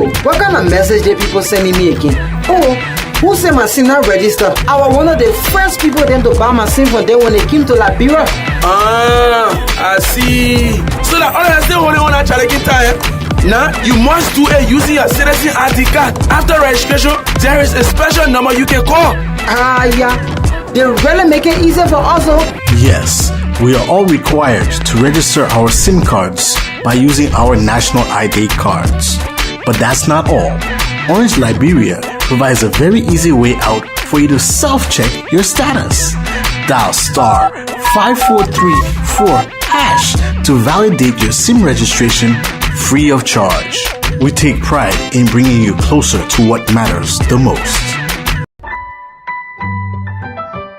Will, what kind of message did people sending me again? Oh, who say my SIM not register? I was one of the first people then to buy my SIM from them when they came to Liberia. I see. So that all I say only one I try to get time. Now you must do it using your citizen ID card. After registration, there is a special number you can call. Yeah. They really make it easier for us, oh. Yes, we are all required to register our SIM cards by using our national ID cards. But that's not all. Orange Liberia provides a very easy way out for you to self-check your status. Dial star 5434 hash to validate your SIM registration free of charge. We take pride in bringing you closer to what matters the most.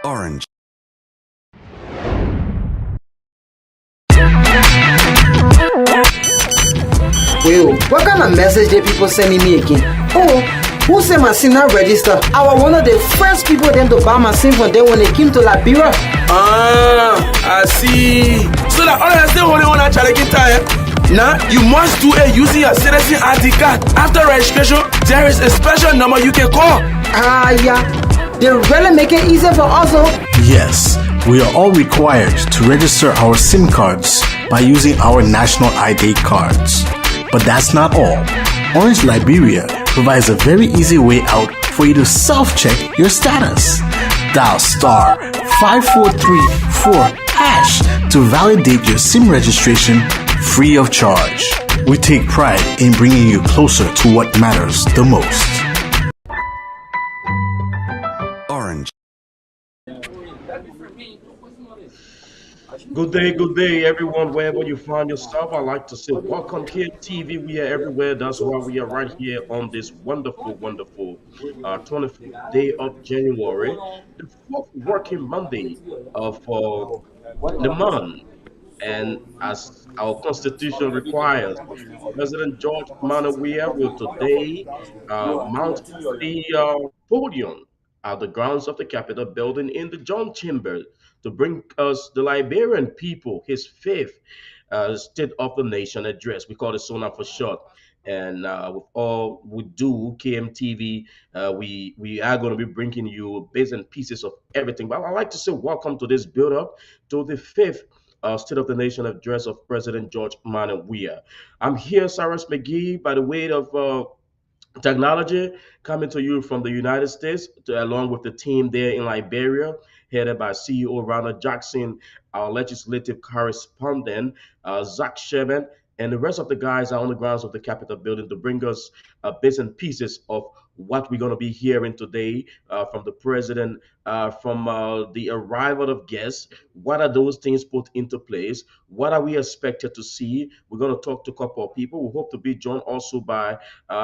Orange. Will, what kind of message did people sending me again? Oh, who say my SIM not register? I was one of the first people then to buy my SIM from them when they came to Liberia. I see. So that all I say only one I try to get time. Now you must do it using your citizen ID card. After registration, there is a special number you can call. Yeah. They really make it easier for us, oh. Yes, we are all required to register our SIM cards by using our national ID cards. But that's not all. Orange Liberia provides a very easy way out for you to self-check your status. Dial star 5434 hash to validate your SIM registration free of charge. We take pride in bringing you closer to what matters the most. Orange. Good day, everyone. Wherever you find yourself, I'd like to say welcome here, TV. We are everywhere. That's why we are right here on this wonderful 24th day of January, the fourth working Monday of the month. And as our constitution requires, President George Manneh Weah will today mount the podium at the grounds of the Capitol building in the John Chamber to bring us the Liberian people his fifth State of the Nation address. We call it SONA for short. And with all we do, KMTV, we are going to be bringing you bits and pieces of everything. But I'd like to say welcome to this build up to the fifth State of the Nation address of President George Manneh Weah. I'm here, Cyrus McGee, by the way of technology, coming to you from the United States, along with the team there in Liberia, headed by CEO Ronald Jackson, our legislative correspondent, Zach Sherman, and the rest of the guys are on the grounds of the Capitol building to bring us bits and pieces of what we're going to be hearing today from the president, from the arrival of guests. What are those things put into place? What are we expected to see? We're going to talk to a couple of people. We hope to be joined also by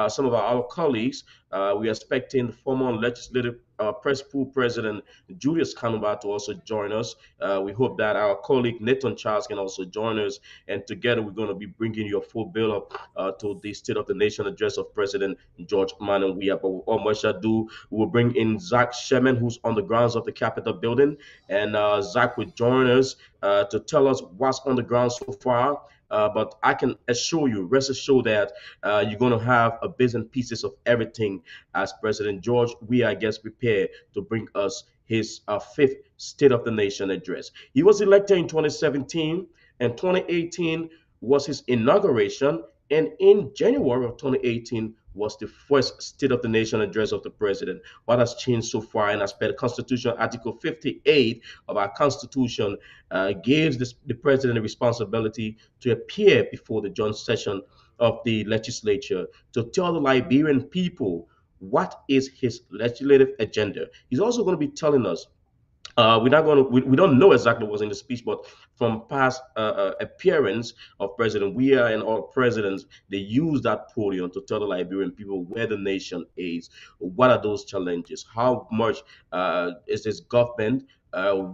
some of our colleagues. We are expecting the former legislative press pool president Julius Kanuba to also join us. We hope that our colleague Nathan Charles can also join us, and together we're going to be bringing you a full bill up to the State of the Nation address of President George Manneh Weah. But without much ado, we will bring in Zach Sherman, who's on the grounds of the Capitol building, and Zach will join us to tell us what's on the ground so far. But I can assure you, rest assured that you're going to have a bits and pieces of everything as President George Weah gets prepared to bring us his fifth State of the Nation address. He was elected in 2017, and 2018 was his inauguration, and in January of 2018 was the first State of the Nation address of the president. What has changed so far? And as per the Constitution, Article 58 of our Constitution gives the president the responsibility to appear before the joint session of the legislature to tell the Liberian people what is his legislative agenda. He's also going to be telling us we're not going to, we don't know exactly what's in the speech, but from past appearance of President Weah and all presidents, they use that podium to tell the Liberian people where the nation is, what are those challenges, how much is this government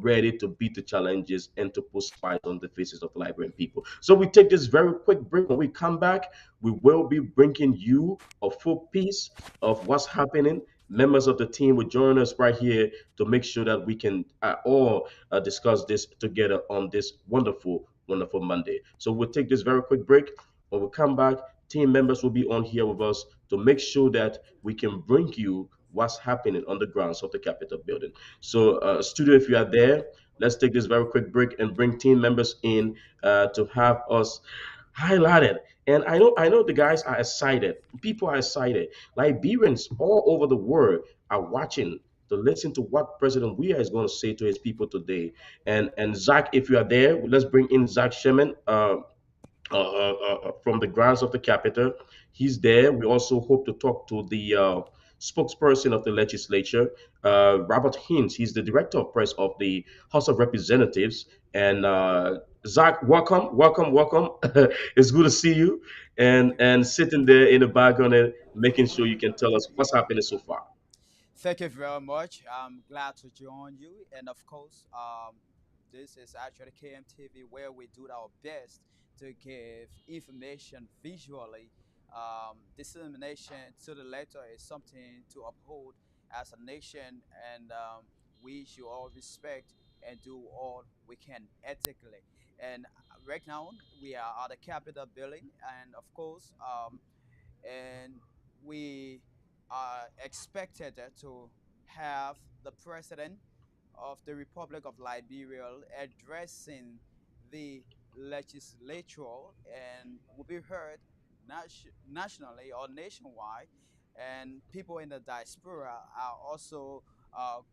ready to beat the challenges and to put smiles on the faces of the Liberian people. So we take this very quick break. When we come back, we will be bringing you a full piece of what's happening. Members of the team will join us right here to make sure that we can all discuss this together on this wonderful Monday. So we'll take this very quick break. When we come back, team members will be on here with us to make sure that we can bring you what's happening on the grounds of the Capitol building. So, studio, if you are there, let's take this very quick break and bring team members in to have us highlighted. And I know the guys are excited. People are excited. Liberians all over the world are watching to listen to what President Weah is going to say to his people today. And Zach, if you are there, let's bring in Zach Shemin. From the grounds of the Capitol. He's there. We also hope to talk to the spokesperson of the legislature, Robert Hines. He's the director of press of the House of Representatives. And Zach, welcome, welcome, welcome. It's good to see you. Thank you. And sitting there in the background and making sure you can tell us what's happening so far. Thank you very much. I'm glad to join you. And of course, this is actually KMTV where we do our best to give information visually. Dissemination to the letter is something to uphold as a nation, and we should all respect and do all we can ethically. And right now, we are at the Capitol building, and of course, and we are expected to have the president of the Republic of Liberia addressing the legislature and will be heard nationally or nationwide. And people in the diaspora are also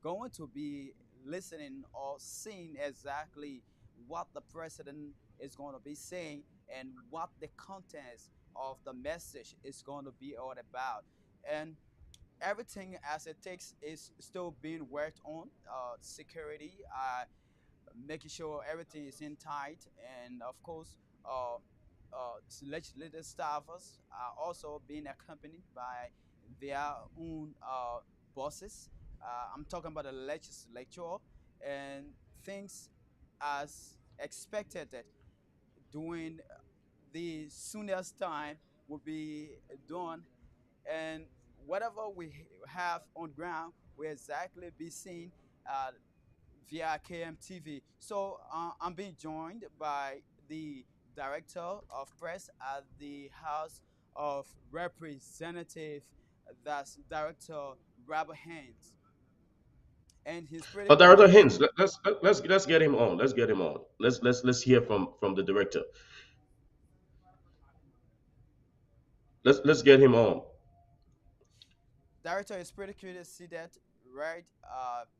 going to be listening or seeing exactly what the president is going to be saying and what the contents of the message is going to be all about. And everything as it takes is still being worked on. Security, making sure everything is in tight, and of course, uh, legislative staffers are also being accompanied by their own bosses. I'm talking about the legislature, and things as expected that during the soonest time will be done, and whatever we have on ground will exactly be seen uh, via KMTV. So I'm being joined by the director of press at the House of Representatives, that's Director Robert Haynes, and he's pretty Director curious. Hins, let's get him on. Let's get him on. Let's hear from the director. Let's get him on. Director is pretty curious to see that right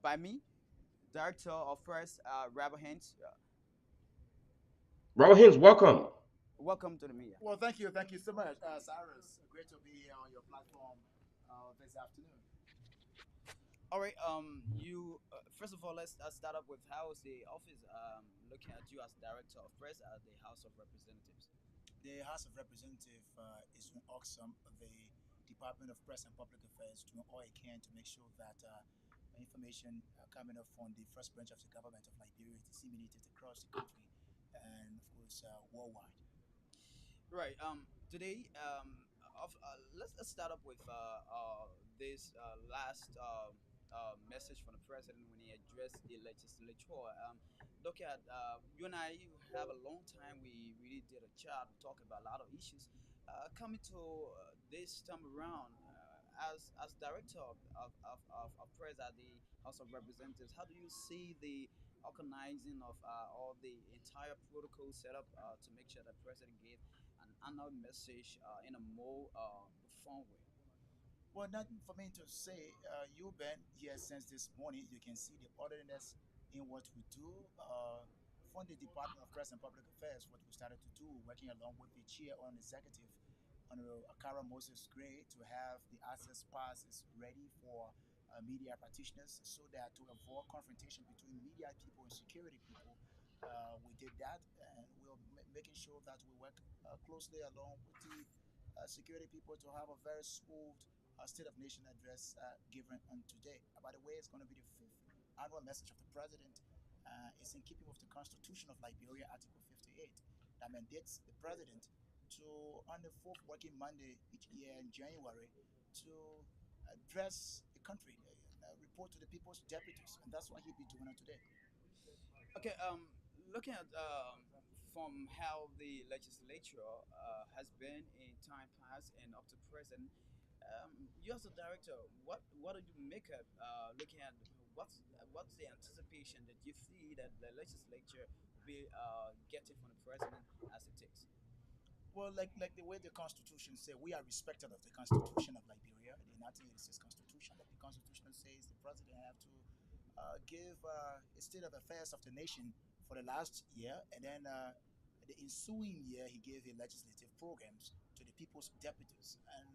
by me, Director of press Robert Haynes. Robert Hins, welcome. Welcome to the media. Well, thank you so much, Cyrus. Great to be here on your platform this afternoon. All right. You first of all, let's start up with how is the office looking at you as director of press at the House of Representatives. The House of Representatives is doing awesome. The Department of Press and Public Affairs doing all it can to make sure that information coming up from the first branch of the government of Liberia is disseminated across the country and, of course, worldwide. Right. Today, let's start up with this last message from the president when he addressed the legislature. Look at you and I have a long time. We really did a chat. We talked about a lot of issues. Coming to this time around, as director of press at the House of Representatives, how do you see the organizing of all the entire protocol set up to make sure that president gave an annual message in a more fun way? Well, nothing for me to say. You've been here since this morning. You can see the orderliness in what we do. From the Department of Press and Public Affairs, what we started to do, working along with the chair on executive, Honorable Akara Moses Gray, to have the access passes ready for media practitioners so that to avoid confrontation between media people and security people. We did that, and we're making sure that we work closely along with the security people to have a very smooth State of Nation address given on today. By the way, it's going to be the fifth annual message of the president. It's in keeping with the Constitution of Liberia, Article 58, that mandates the president to, on the fourth working Monday each year in January, to address the country, report to the people's deputies, and that's what he'll be doing on today. Okay. Looking at from how the legislature has been in time past and up to present. You as a director, what do you make up looking at what's the anticipation that you see that the legislature will be getting from the president as it takes? Well, like the way the Constitution says, we are respected of the Constitution of Liberia, the 1986 Constitution. Like the Constitution says, the president have to give a state of affairs of the nation for the last year, and then the ensuing year he gave the legislative programs to the people's deputies. And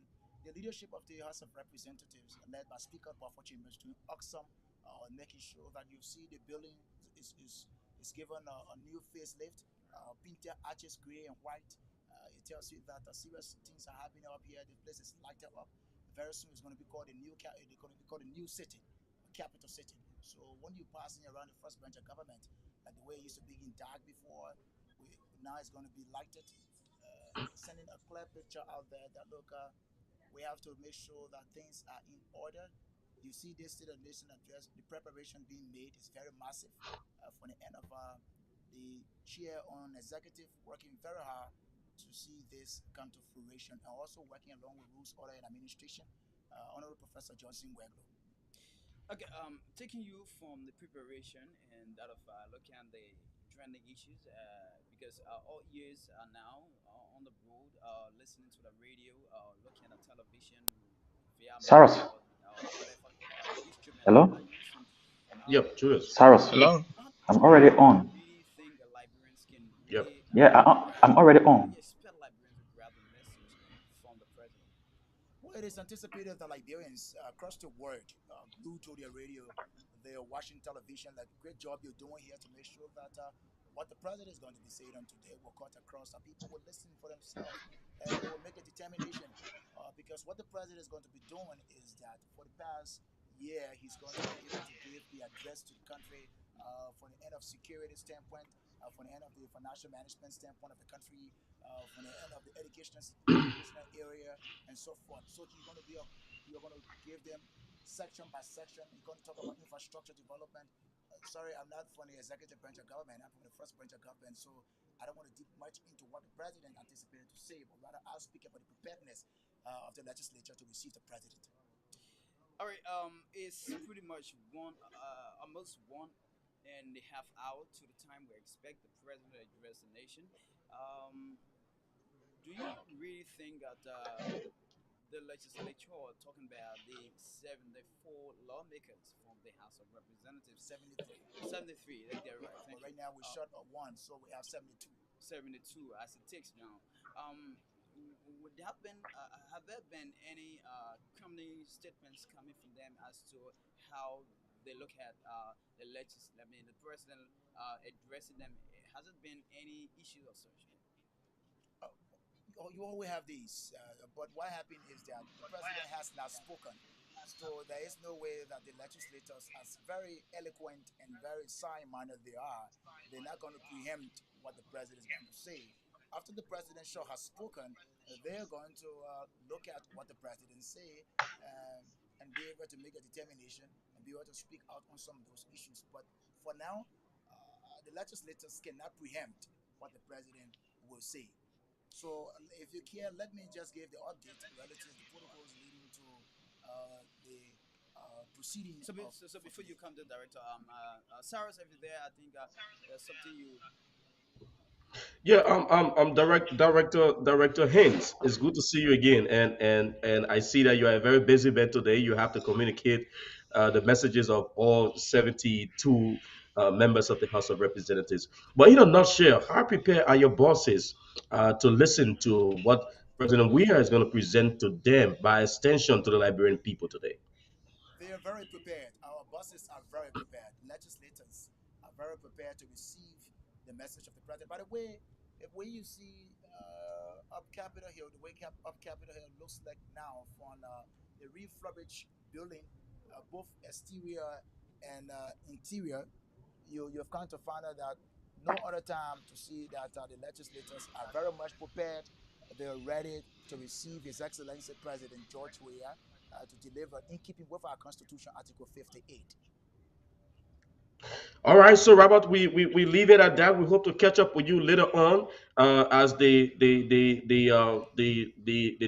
the leadership of the House of Representatives, led by Speaker Buffer Chambers, doing awesome on making sure that you see the building is is, is given a new facelift, painted arches gray and white. It tells you that serious things are happening up here. The place is lighted up. Very soon it's going to be called a they're going to be called a new city, a capital city. So when you're passing around the first branch of government, like the way it used to be in dark before, we, now it's going to be lighted, sending a clear picture out there that look, we have to make sure that things are in order. You see this State of the Nation address, the preparation being made is very massive from the end of the chair on executive working very hard to see this come to fruition and also working along with rules, order, and administration. Honorable Professor Johnson Weglo. Okay, taking you from the preparation and that of looking at the trending issues, because all ears are now on the road, listening to the radio, looking at television via Cyrus, mobile or whatever instrument that hello? are using. Um, Yep, Julius. Cyrus, Hello. I'm do already you on. really think that Liberians can Yep. really Yeah, I'm already can on. really expect Liberians to grab the message from the president? Well, it is anticipated that Liberians across the world, glued to their radio, they're watching television. Like, great job you're doing here to make sure that what the president is going to be saying on today will cut across, that people will listen for themselves and they will make a determination. Because what the president is going to be doing is that for the past year, he's going to be able to give the address to the country from the end of security standpoint, from the end of the financial management standpoint of the country, from the end of the educational area, and so forth. So you're going to give them section by section. You're going to talk about infrastructure development. Sorry, I'm not from the executive branch of government. I'm from the first branch of government, so I don't want to deep much into what the president anticipated to say, but rather I'll speak about the preparedness of the legislature to receive the president. All right, it's pretty much almost 1.5 hour to the time we expect the president to address the nation. Um, do you really think that the legislature are talking about the 74 lawmakers from the House of Representatives? 73. 73, they're right. But Thank you. right now we're short of one, so we have 72. 72 as it takes now. Would that been have there been any company statements coming from them as to how they look at I mean, the president addressing them? Has it been any issues or such? uh, you always have these, but what happened is that the president has not spoken. So there is no way that the legislators, as very eloquent and very sign-minded they are, they're not going to preempt what the president is going to say. After the president sure has spoken, they're going to look at what the president say um, and be able to make a determination and be able to speak out on some of those issues. But for now, the legislators cannot preempt what the president will say. So, if you care, let me just give the update relative to the protocols leading to the proceeding of So for before you today. come to the director, Cyrus, if you're there, I think there's something you. Yeah, I'm director Haynes. It's good to see you again, and I see that you are a very busy man today. You have to communicate the messages of all 72 members of the House of Representatives. But in a nutshell, how prepared are your bosses to listen to what President Weah is going to present to them by extension to the Liberian people today? They are very prepared. Our bosses are very prepared. Legislators are very prepared to receive the message of the president. By the way, if when you see up Capitol Hill, the way up Capitol Hill looks like now from the refurbished building, both exterior and interior, you've come to find out that no other time to see that the legislators are very much prepared. They're ready to receive His Excellency President George Weah to deliver in keeping with our Constitution, Article 58. All right, so Robert, we leave it at that. We hope to catch up with you later on as the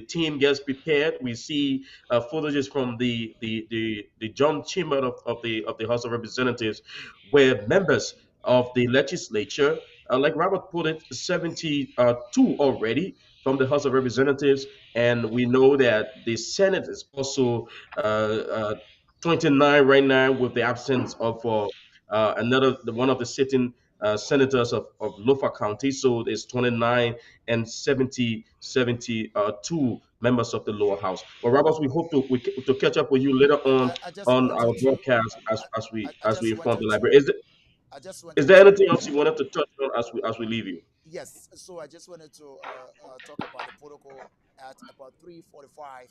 team gets prepared. We see footages from the John Chamber of the House of Representatives, where members of the legislature, like Robert put it, 72 already from the House of Representatives, and we know that the Senate is also 29 right now with the absence of one of the sitting senators of Norfolk County. So there's 29 and 72 members of the lower house. Well, Roberts, we hope to catch up with you later I just on wanted our to broadcast I as we just inform the wanted library. to I just Is wanted there to anything else you wanted to touch on as we leave you? yes. So I just wanted to talk about the protocol at about 3:45.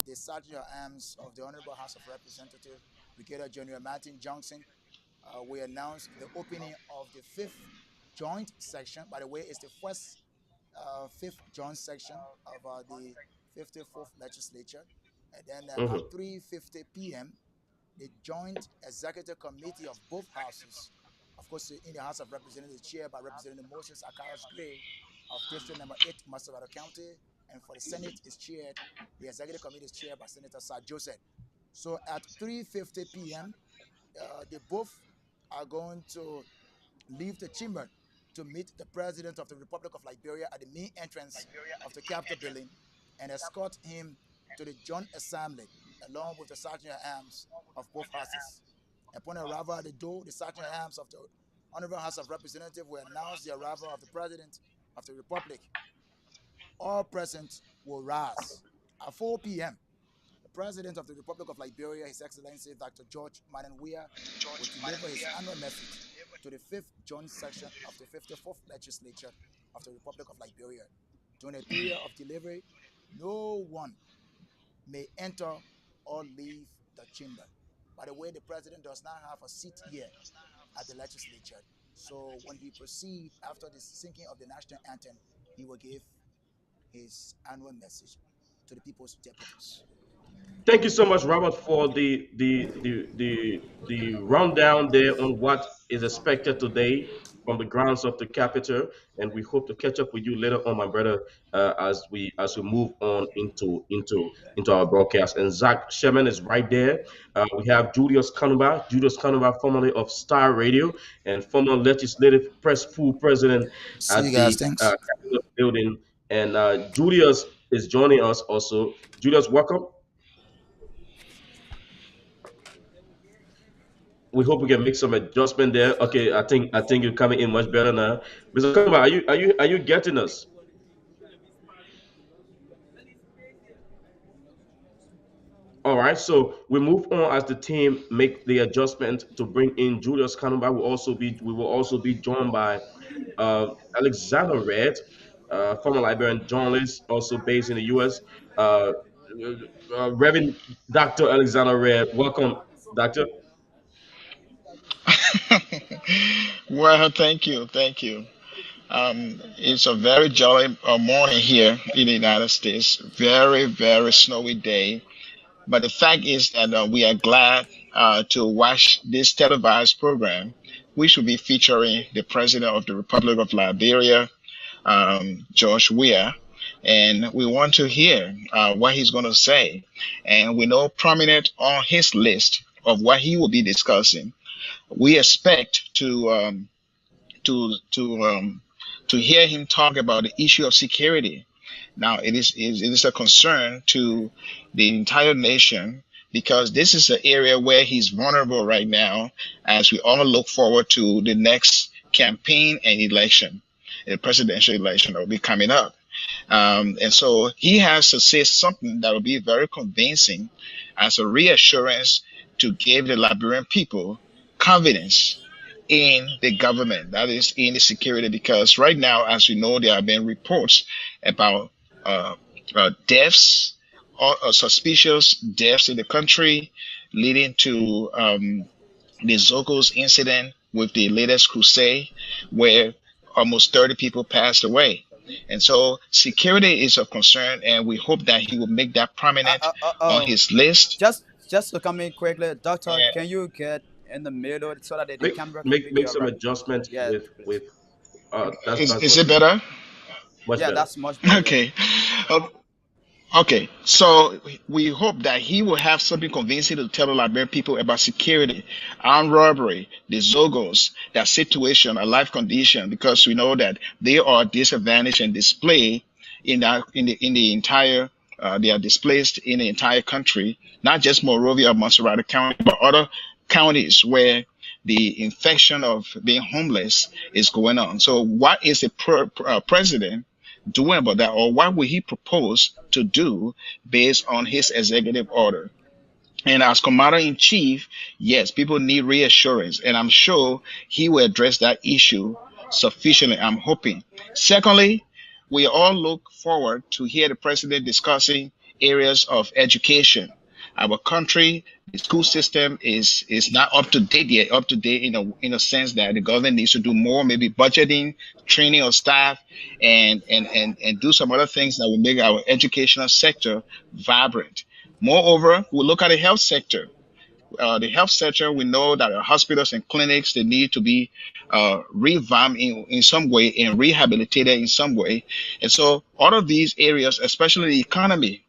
The Sergeant at Arms of the Honorable House of Representatives, Brigadier General Martin Johnson, we announced the opening of the fifth joint section. By the way, it's the first fifth joint section of the 54th legislature. And then at Hmm. 3:50 p.m., the Joint Executive Committee of both houses, of course, in the House of Representatives, chaired by Representative Moses Akash Gray of District Number 8, Massachusetts County, and for the Senate is chaired, the Executive Committee is chaired by Senator Sir Joseph. So at 3:50 p.m., they both are going to leave the chamber to meet the President of the Republic of Liberia at the main entrance of the Capitol building and escort him to the Joint Assembly along with the Sergeant at Arms of both houses. Upon arrival at the door, the Sergeant at Arms of the Honorable House of Representatives will announce the arrival of the President of the Republic. All present will rise. At 4 p.m., the President of the Republic of Liberia, His Excellency Dr. George Manneh Weah, will deliver his annual message to the fifth joint section of the 54th legislature of the Republic of Liberia. During the period of delivery, no one may enter or leave the chamber. By the way, the president does not have a seat here at the legislature. So when he proceeds after the singing of the national anthem, he will give his annual message to the people's deputies. Thank you so much, Robert, for the rundown there on what is expected today from the grounds of the Capitol, and we hope to catch up with you later on, my brother, as we move on into our broadcast. And Zach Sherman is right there. We have Julius Kanuba, formerly of Star Radio and former legislative press pool president See at you guys. the Thanks. Capitol building, and Julius is joining us also. Julius, welcome. We hope we can make some adjustment there. Okay, I think you're coming in much better now. Mr. Kamba, are you getting us? All right, so we move on as the team make the adjustment to bring in Julius Kanumba. We will also be joined by uh, Alexander Red, former Liberian journalist, also based in the U.S. Uh, Reverend Dr. Alexander Red, welcome, Doctor. Well, thank you, thank you. It's a very jolly morning here in the United States. Very, very snowy day. But the fact is that we are glad to watch this televised program, which will be featuring the President of the Republic of Liberia, George Weah. And we want to hear what he's going to say. And we know prominent on his list of what he will be discussing. We expect to to hear him talk about the issue of security. Now, it is a concern to the entire nation because this is an area where he's vulnerable right now, as we all look forward to the next campaign and election, the presidential election that will be coming up. And so he has to say something that will be very convincing as a reassurance to give the Liberian people confidence in the government, that is, in the security, because right now, as we know, there have been reports about uh, deaths or suspicious deaths in the country, leading to the Zocos incident with the latest crusade, where almost 30 people passed away. And so security is of concern, and we hope that he will make that Uh, prominent uh, uh, on um, his list. just to come in quickly, doctor, And can you get in the middle so that the Make camera can make pick make you up some right. adjustments Yes, with please. that's Is much it better. better? Much Yeah, better. that's much better. Yeah. Okay. Okay, so we hope that he will have something convincing to tell the Liberian people about security, armed robbery, the Zogos, their situation, a life condition, because we know that they are disadvantaged and displayed in the entire they are displaced in the entire country, not just Monrovia or Montserrat County, but other counties where the infection of being homeless is going on. So, what is the president doing about that, or what will he propose to do based on his executive order? And as commander in chief, yes, people need reassurance, and I'm sure he will address that issue sufficiently. I'm hoping. Secondly, we all look forward to hear the president discussing areas of education. Our country, the school system is not up to date yet. Up to date in a sense that the government needs to do more, maybe budgeting, training of staff, and do some other things that will make our educational sector vibrant. Moreover, we look at the health sector. The health sector, we know that our hospitals and clinics, they need to be revamped in some way and rehabilitated in some way. And so all of these areas, especially the economy,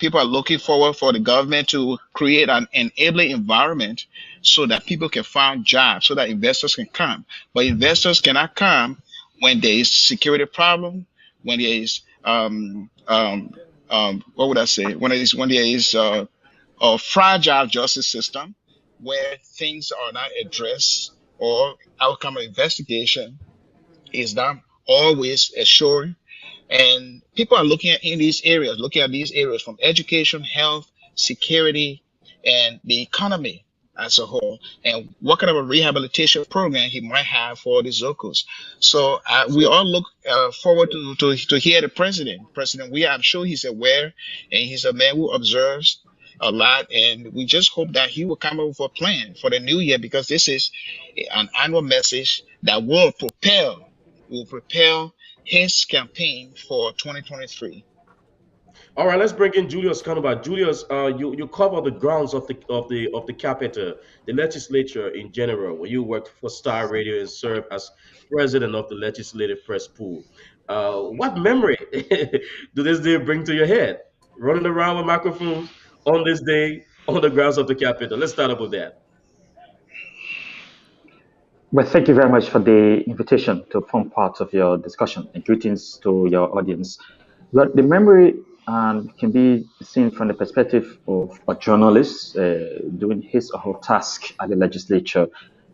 people are looking forward for the government to create an enabling environment so that people can find jobs, so that investors can come. But investors cannot come when there is security problem, when there is what would I say? When there is a fragile justice system where things are not addressed or outcome of investigation is not always assured, and people are looking at these areas from education, health, security, and the economy as a whole, and what kind of a rehabilitation program he might have for the Zocos. So we So all look forward to hear the president. President Weah, I'm sure he's aware, and he's a man who observes a lot, and we just hope that he will come up with a plan for the new year, because this is an annual message that will propel his campaign for 2023. all right, let's bring in Julius Canova. Julius, you cover the grounds of the capital, the legislature in general, where you worked for Star Radio and served as president of the legislative press pool. What memory do this day bring to your head? Running around with microphones on this day on the grounds of the capital. Let's start up with that. Well, thank you very much for the invitation to form part of your discussion, and greetings to your audience. Well, the memory can be seen from the perspective of a journalist doing his or her task at the legislature.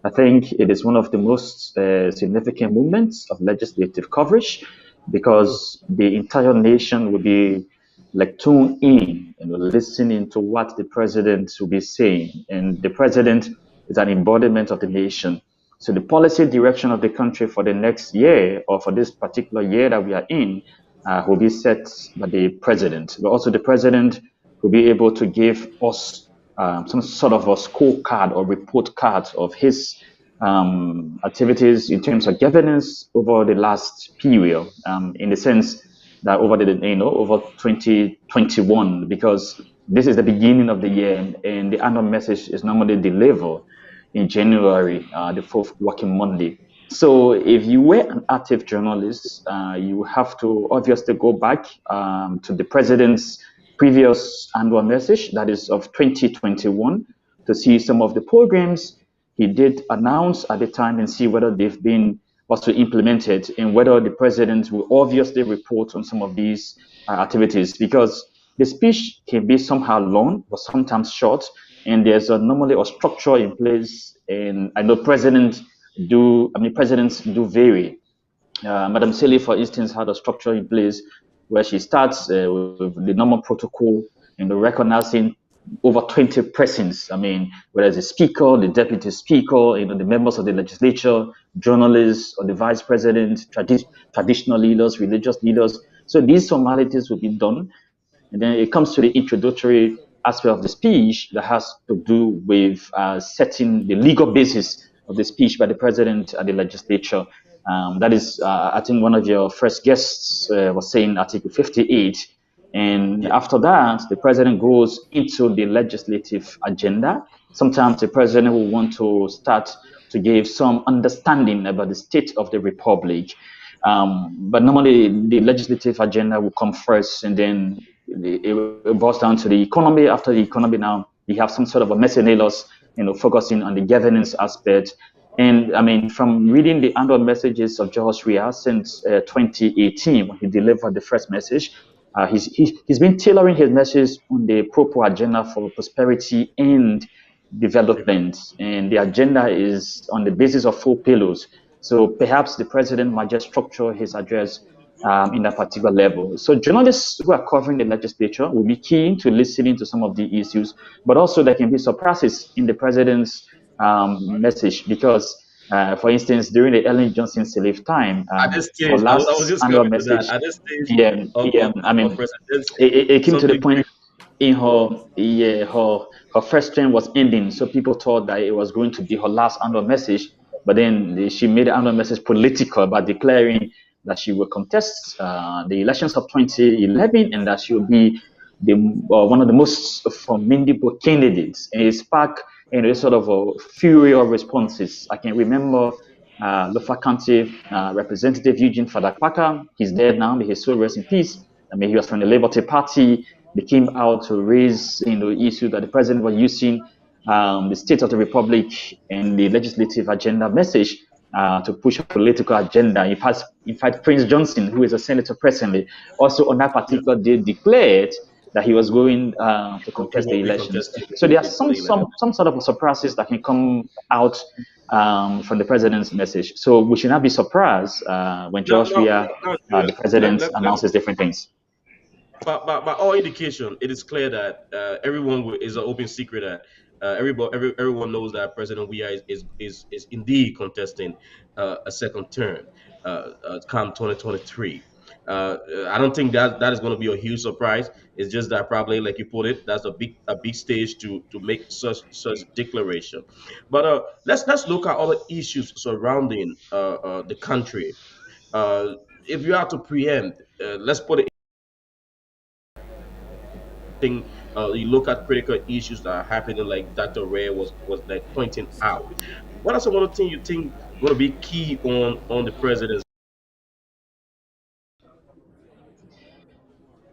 I think it is one of the most significant movements of legislative coverage, because the entire nation will be like tuned in and listening to what the president will be saying. And the president is an embodiment of the nation. So the policy direction of the country for the next year, or for this particular year that we are in, will be set by the president. But also the president will be able to give us some sort of a scorecard or report card of his activities in terms of governance over the last period, in the sense that over 2021, because this is the beginning of the year, and the annual message is normally delivered in January, the fourth working Monday. So if you were an active journalist, you have to obviously go back to the president's previous annual message, that is of 2021, to see some of the programs he did announce at the time, and see whether they've been also implemented, and whether the president will obviously report on some of these activities, because the speech can be somehow long or sometimes short, and there's normally a structure in place. And I know presidents do vary. Madam Sely, for instance, had a structure in place where she starts with the normal protocol and recognizing over 20 persons. Whether it's the speaker, the deputy speaker, the members of the legislature, journalists, or the vice president, traditional leaders, religious leaders. So these formalities will be done. And then it comes to the introductory aspect of the speech that has to do with setting the legal basis of the speech by the president and the legislature. That is, I think one of your first guests was saying Article 58. And Yeah. after that, the president goes into the legislative agenda. Sometimes the president will want to start to give some understanding about the state of the republic. But normally, the legislative agenda will come first, and then it boils down to the economy. After the economy, now you have some sort of a miscellaneous, focusing on the governance aspect. And I mean, from reading the annual messages of George Weah since 2018, when he delivered the first message, he's been tailoring his message on the proper agenda for prosperity and development. And the agenda is on the basis of 4 pillars. So perhaps the president might just structure his address in a particular level. So journalists who are covering the legislature will be keen to listening to some of the issues, but also there can be surprises in the president's message because, for instance, during the Ellen Johnson Sirleaf time, At this her stage, I was last just annual coming to that. message, At this stage yeah, yeah, I of mean, presidency, it came to the something point in her, yeah, her first term was ending, so people thought that it was going to be her last annual message. But then she made the annual message political by declaring that she will contest the elections of 2011 and that she will be the one of the most formidable candidates. And it sparked, sort of a fury of responses. I can remember Lofa County Representative Eugene Fadakwaka. He's dead now. May his soul rest in peace. I mean, he was from the Labour Party. They came out to raise, issue that the president was using the state of the republic and the legislative agenda message to push a political agenda. In fact, Prince Johnson, who is a senator presently, also on that yeah, particular day declared that he was going to he contest the will be elections. contesting So there are for some the election. some some sort of surprises that can come out from the president's message. So we should not be surprised when Now, George Weah, Julius, the president, let's announces different things. by all indication, it is clear that is an open secret that everyone knows that President Weah is indeed contesting a second term, come 2023. I don't think that is going to be a huge surprise. It's just that probably, like you put it, that's a big stage to make such declaration. But let's look at other issues surrounding the country. If you have to preempt, let's put it thing you look at critical issues that are happening like Dr. Ray was like pointing out. What are some other things you think going to be key on the president's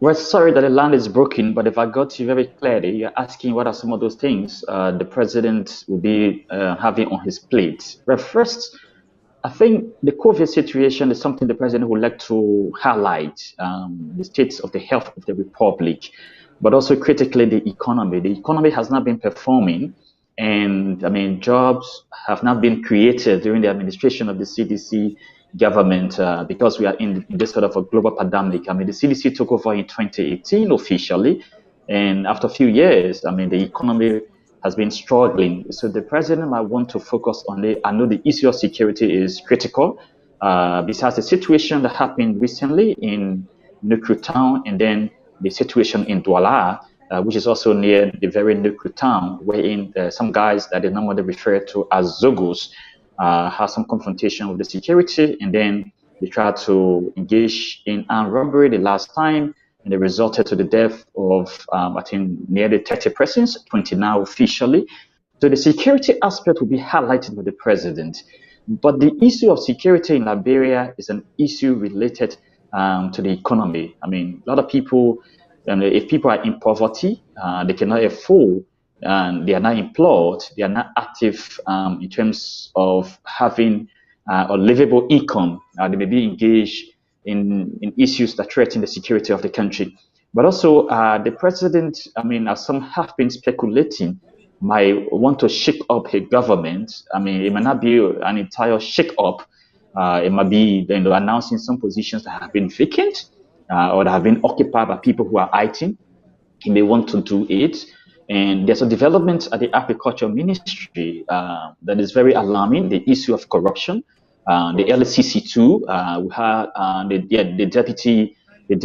Well, sorry that the line is broken, but if I got you very clearly, you're asking what are some of those things the president will be having on his plate. Well, first, I think the COVID situation is something the president would like to highlight the state of the health of the republic, but also critically the economy. The economy has not been performing, and I mean, jobs have not been created during the administration of the CDC government because we are in this sort of a global pandemic. I mean, the CDC took over in 2018 officially, and after a few years, I mean, the economy has been struggling. So the president might want to focus on it. I know the issue of security is critical. Besides the situation that happened recently in Nukru town and then the situation in Douala, which is also near the very Nukru town, wherein some guys that they normally refer to as Zogos had some confrontation with the security, and then they tried to engage in armed robbery the last time, and it resulted to the death of, I think, nearly 30 persons, 20 now officially. So the security aspect will be highlighted by the president. But the issue of security in Liberia is an issue related to the economy. I mean, a lot of people, if people are in poverty, they cannot afford and they are not employed, they are not active in terms of having a livable income. They may be engaged in issues that threaten the security of the country. But also, the president, I mean, as some have been speculating, might want to shake up a government. I mean, it might not be an entire shake up. It might be announcing some positions that have been vacant or that have been occupied by people who are hiding. He may want to do it. And there's a development at the Agriculture Ministry that is very alarming, the issue of corruption. The LCC2, we had the deputy at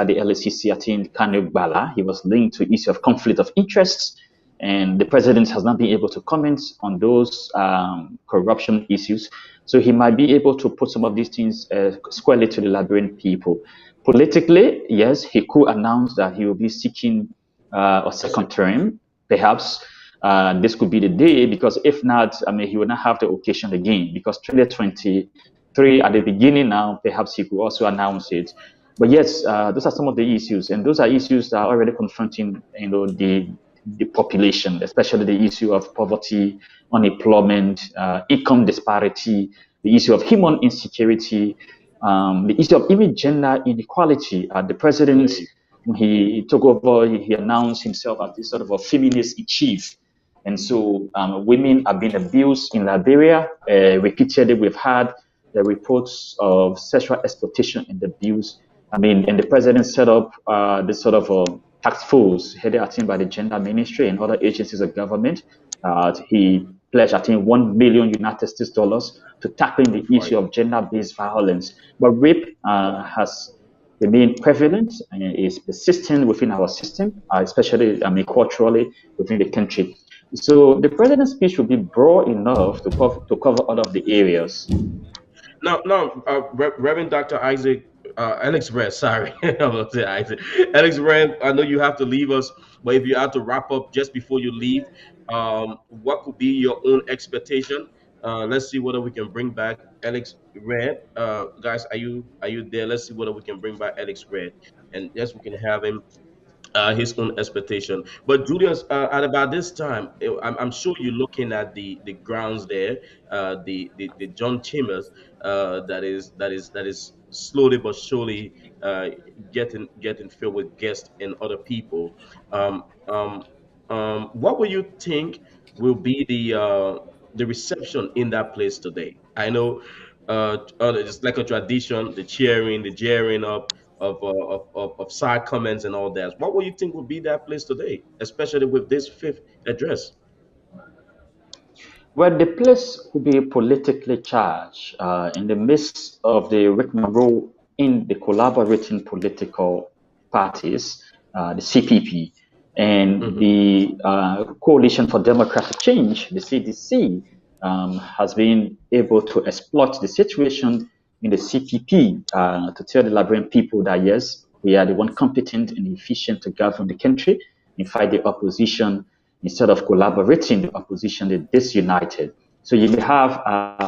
the LCC, I think, Kanu Bala, he was linked to issue of conflict of interests. and the president has not been able to comment on those corruption issues. So he might be able to put some of these things squarely to the Liberian people. Politically, yes, he could announce that he will be seeking a second term, perhaps. This could be the day, because if not, I mean, he will not have the occasion again, because 2023 at the beginning now, perhaps he could also announce it. But yes, those are some of the issues, and those are issues that are already confronting, the population, especially the issue of poverty, unemployment, income disparity, the issue of human insecurity, the issue of even gender inequality. The president, when he took over, he announced himself as this sort of a feminist in chief. And so women have been abused in Liberia. Repeatedly, we've had the reports of sexual exploitation and abuse. I mean, and the president set up this sort of task force headed, I think, by the Gender Ministry and other agencies of government. He pledged, I think, $1 million United States dollars to tackling the issue of gender-based violence. But rape has remained prevalent and is persistent within our system, especially, I mean, culturally within the country. So the president's speech will be broad enough to cover all of the areas. Now, Reverend Dr. Alex Red, sorry, I was say Isaac. Alex Red, I know you have to leave us, but if you have to wrap up just before you leave, what could be your own expectation? Let's see whether we can bring back Alex Red. Guys, are you there? Let's see whether we can bring back Alex Red, and yes, we can have him his own expectation. But Julius, at about this time, I'm sure you're looking at the grounds there, the John Chambers, that is slowly but surely getting filled with guests and other people. Um, um, what will you think will be the reception in that place today? I know it's like a tradition, the cheering, the jeering up of side comments and all that. What would you think would be that place today, especially with this fifth address? Well, the place could be politically charged in the midst of the rigmarole in the collaborating political parties, the CPP, and Hmm. the Coalition for Democratic Change, the CDC, has been able to exploit the situation in the CPP to tell the Liberian people that yes, we are the one competent and efficient to govern the country and fight the opposition. Instead of collaborating, the opposition is disunited. So you may have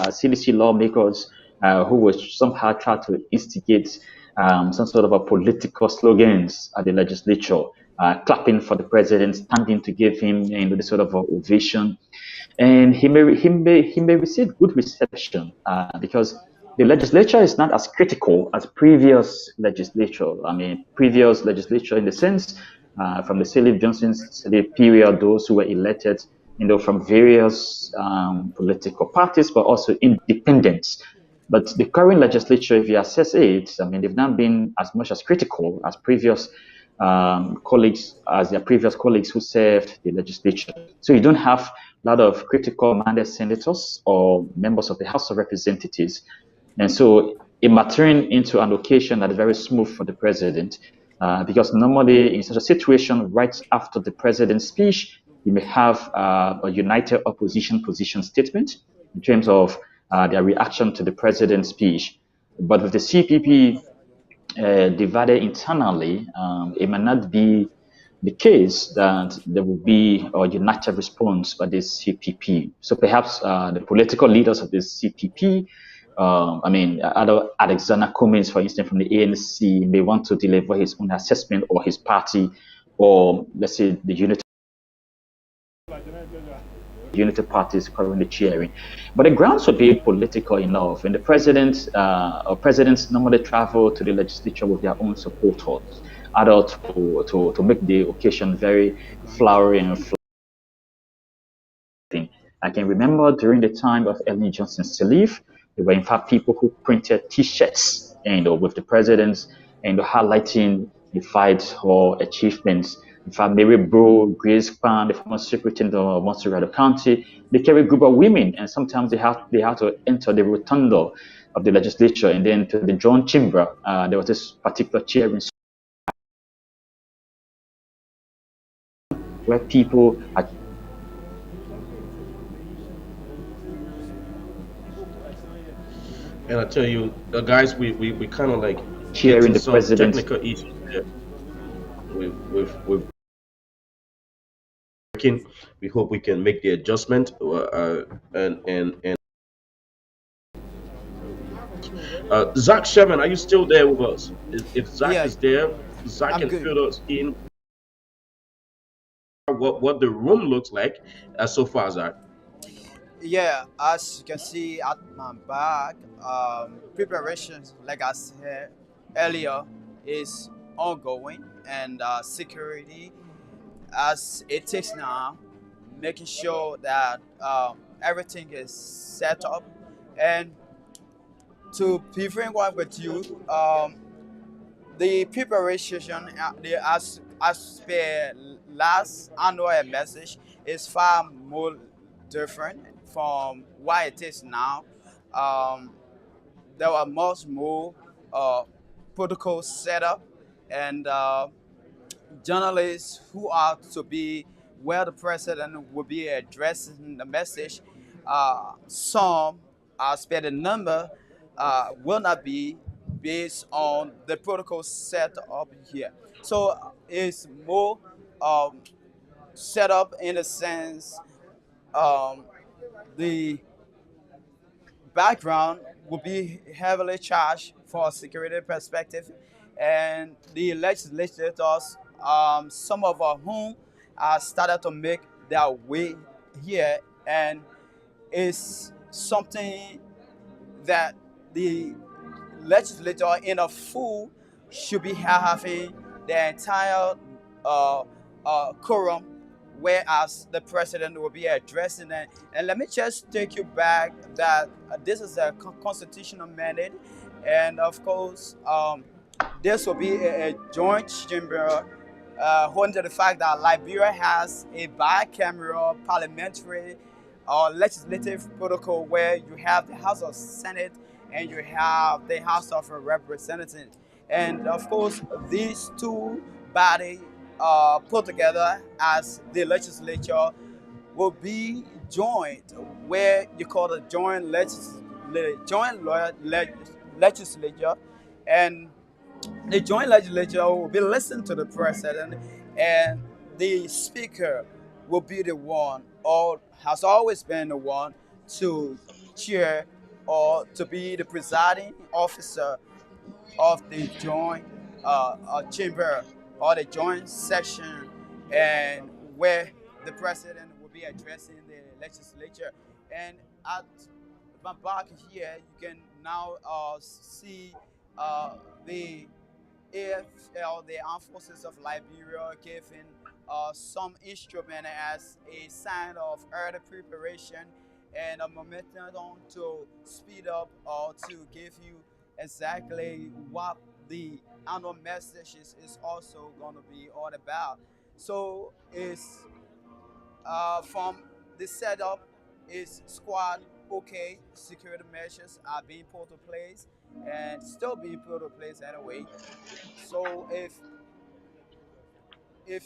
CDC lawmakers who will somehow try to instigate some sort of a political slogans at the legislature, clapping for the president, standing to give him, the sort of ovation, and he may receive good reception because the legislature is not as critical as previous legislature. I mean, previous legislature in the sense from the Salif Johnson's period, those who were elected, from various political parties, but also independents. But the current legislature, if you assess it, I mean, they've not been as much as critical as previous colleagues, as their previous colleagues who served the legislature. So you don't have a lot of critical-minded senators or members of the House of Representatives. And so it might turn into an occasion that is very smooth for the president, because normally in such a situation, right after the president's speech, you may have a united opposition position statement in terms of their reaction to the president's speech. But with the CPP divided internally, it may not be the case that there will be a united response by the CPP. So perhaps the political leaders of the CPP, I mean, Alexander Cummings, for instance, from the ANC, may want to deliver his own assessment, or his party, or let's say the Unity Party is currently chairing. But the grounds for being political enough, and the president or presidents normally travel to the legislature with their own supporters, either to make the occasion very flowery and thing. I can remember during the time of Ellen Johnson's Salif, there were in fact people who printed T-shirts with the presidents and highlighting the fight or achievements. In fact, Mary Bro, Grace Pan, the former superintendent of Montserrat County, they carry a group of women, and sometimes they have to enter the rotunda of the legislature, and then to the John Chamber. There was this particular chair where people are And I tell you, guys, we kind of like cheering getting the some president. technical issues there with working. We hope we can make the adjustment. And Zach Sherman, are you still there with us? If Zach Yeah, is there, Zach I'm can good. fill us in what the room looks like so far, Zach. Yeah, as you can see at my back, preparations, like I said earlier, is ongoing, and security as it takes now, making sure that everything is set up. And to be frank with you, the preparation, as per last annual message, is far more different from what it is now. Um, there are much more uh, protocol set up, and journalists who are to be where the president will be addressing the message. Some, as per the number, will not be based on the protocol set up here. So it's more um, set up in a sense. Um, the background will be heavily charged for a security perspective, and the legislators, some of whom started to make their way here, and it's something that the legislator in a full should be having the entire uh, quorum, whereas the president will be addressing it. And let me just take you back that this is a constitutional mandate, and of course, this will be a joint chamber. Owing to the fact that Liberia has a bicameral parliamentary or legislative protocol where you have the House of Senate and you have the House of Representatives. And of course, these two bodies put together as the legislature will be joined, where you call the legislature, and the joint legislature will be listening to the president, and the speaker will be the one, or has always been the one, to chair or to be the presiding officer of the joint chamber or the joint section, and where the president will be addressing the legislature. And at my back here, you can now see the AFL, the Armed Forces of Liberia, giving some instrument as a sign of early preparation and a momentum to speed up or to give you exactly what the annual message is also going to be all about. So it's from the setup is squad okay. Security measures are being put to place and still being put to place anyway. So if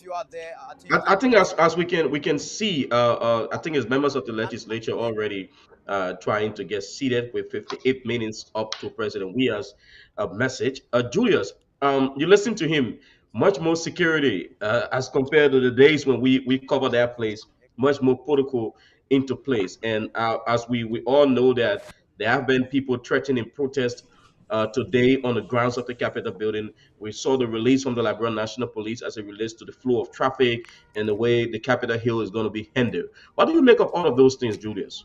you are there, I think you I can think proceed. as we can see, I think as members of the legislature already trying to get seated with 58 minutes up to President Weah's message. Julius, you listen to him. Much more security as compared to the days when we covered that place. Much more protocol into place, and as we all know that there have been people threatening protest today on the grounds of the Capitol building. We saw the release from the Liberian National Police as it relates to the flow of traffic and the way the Capitol Hill is going to be hindered. What do you make of all of those things, Julius?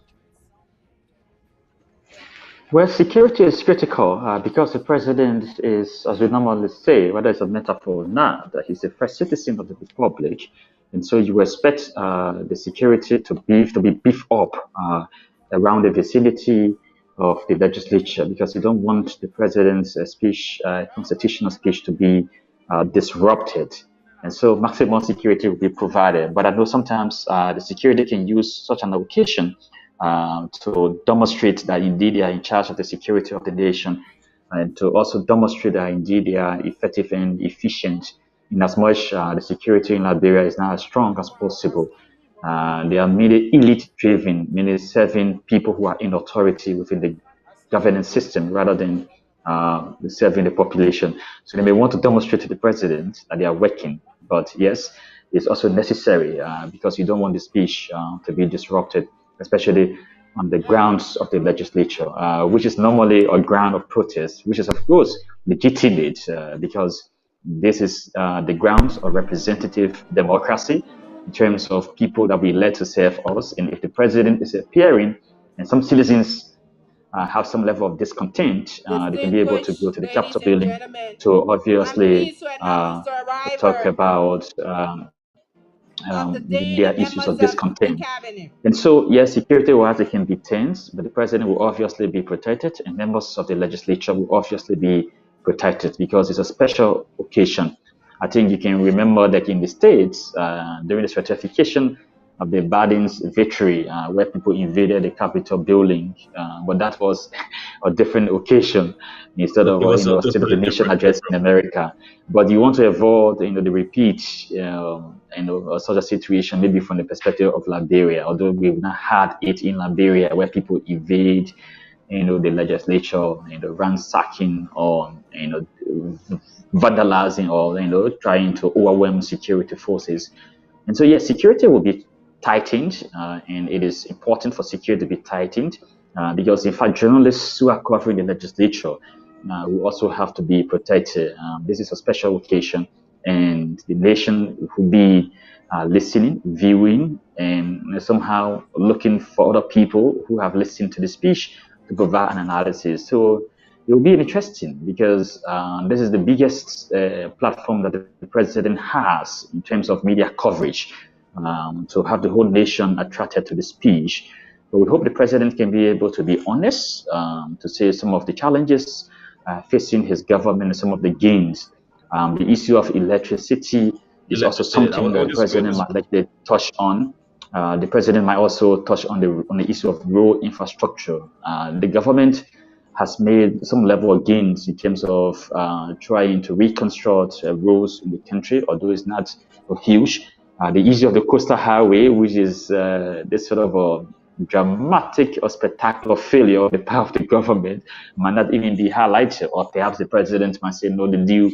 Well, security is critical because the president is, as we normally say, whether it's a metaphor or not, that he's the first citizen of the republic, and so you expect the security to be beefed up around the vicinity of the legislature because you don't want the president's speech, constitutional speech, to be disrupted. And so maximum security will be provided. But I know sometimes the security can use such an occasion to demonstrate that indeed they are in charge of the security of the nation, and to also demonstrate that indeed they are effective and efficient in as much the security in Liberia is not as strong as possible. They are mainly elite driven, meaning serving people who are in authority within the governance system rather than serving the population. So they may want to demonstrate to the president that they are working. But yes, it's also necessary because you don't want the speech to be disrupted, especially on the grounds of the legislature, which is normally a ground of protest, which is, of course, legitimate because this is the grounds of representative democracy in terms of people that we elect to serve us. And if the president is appearing and some citizens have some level of discontent, they can be able to go Distinguished to the ladies Capitol and building gentlemen, to I'm obviously pleased to announce the talk arrival about of the day and their the issues members of of the discontent. cabinet. And so, yes, security-wise, it can be tense, but the president will obviously be protected, and members of the legislature will obviously be protected because it's a special occasion. I think you can remember that in the States, during the certification of the Biden's victory, where people invaded the Capitol building, but that was a different occasion instead It of was a State of the totally Nation different address in program. America. But you want to avoid the repeat such a situation maybe from the perspective of Liberia, although we've not had it in Liberia where people invade the legislature, ransacking or vandalizing or trying to overwhelm security forces. And so, yes, security will be tightened, and it is important for security to be tightened because, in fact, journalists who are covering the legislature will also have to be protected. This is a special occasion, and the nation will be listening, viewing, and somehow looking for other people who have listened to the speech to provide an analysis. So it will be interesting because this is the biggest platform that the president has in terms of media coverage to have the whole nation attracted to the speech. But we hope the president can be able to be honest, to say some of the challenges facing his government and some of the gains. The issue of electricity is also Electricity. I something that was the just going president to might likely touch on. The president might also touch on the issue of road infrastructure. The government has made some level of gains in terms of trying to reconstruct roads in the country, although it's not huge. The issue of the coastal highway, which is this sort of a dramatic or spectacular failure on the part of the government, might not even be highlighted, or perhaps the president might say, no, the deal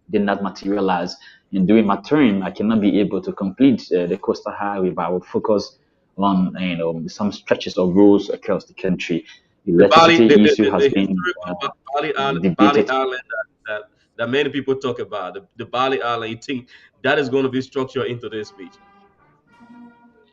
did not materialize. And during my term, I cannot be able to complete the coastal highway, but I will focus on some stretches of roads across the country. The the Bali, electricity issue the has been historical Bali debated. Island that many people talk about. The Bali Island, you think that is going to be structured into this speech?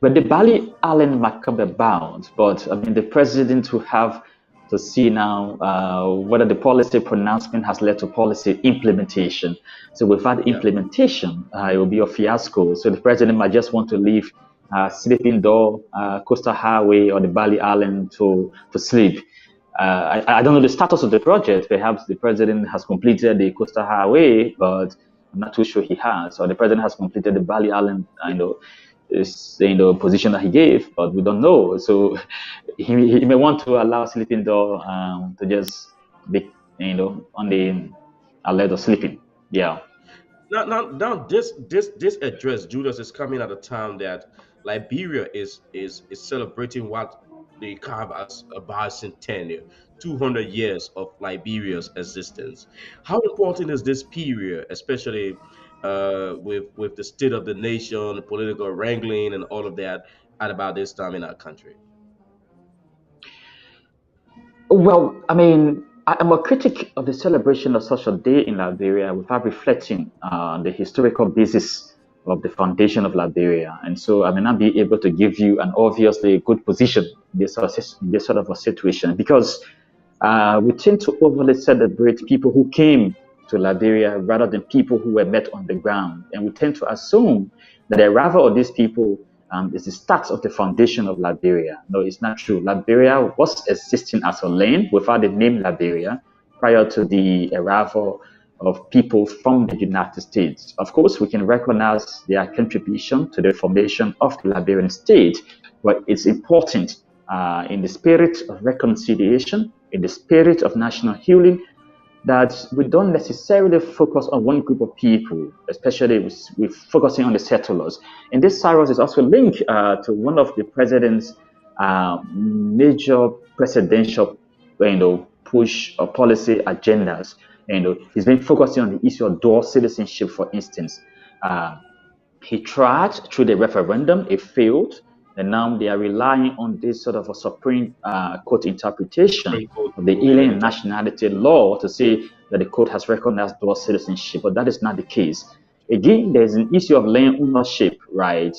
But the Bali Island might come about, but I mean, the president will have to see now whether the policy pronouncement has led to policy implementation. So without Yeah. implementation, it will be a fiasco. So the president might just want to leave Sleeping Door, Coastal Highway, or the Bali Island to sleep. I don't know the status of the project. Perhaps the president has completed the Coastal Highway, but I'm not too sure he has. Or the president has completed the Bali Island, is position that he gave, but we don't know. So he may want to allow Sleeping Door to just be on the alert of sleeping. Yeah. Now this address, Julius, is coming at a time that Liberia is celebrating what they carve as a bicentennial, 200 years of Liberia's existence. How important is this period, especially with the state of the nation, the political wrangling, and all of that at about this time in our country? Well, I mean, I am a critic of the celebration of such a day in Liberia without reflecting the historical basis of the foundation of Liberia. And so I may not be able to give you an obviously good position in this sort of a situation because we tend to overly celebrate people who came to Liberia rather than people who were met on the ground. And we tend to assume that the arrival of these people is the start of the foundation of Liberia. No, it's not true. Liberia was existing as a land without the name Liberia prior to the arrival of people from the United States. Of course, we can recognize their contribution to the formation of the Liberian state, but it's important in the spirit of reconciliation, in the spirit of national healing, that we don't necessarily focus on one group of people, especially with focusing on the settlers. And this, Cyrus, is also linked to one of the president's major presidential push policy agendas. He's been focusing on the issue of dual citizenship, for instance. Uh, he tried through the referendum, it failed, and now they are relying on this sort of a Supreme Court interpretation Supreme Court of the ruling Alien and talk. Nationality Law to say that the court has recognized dual citizenship, but that is not the case. Again, there's an issue of land ownership, right?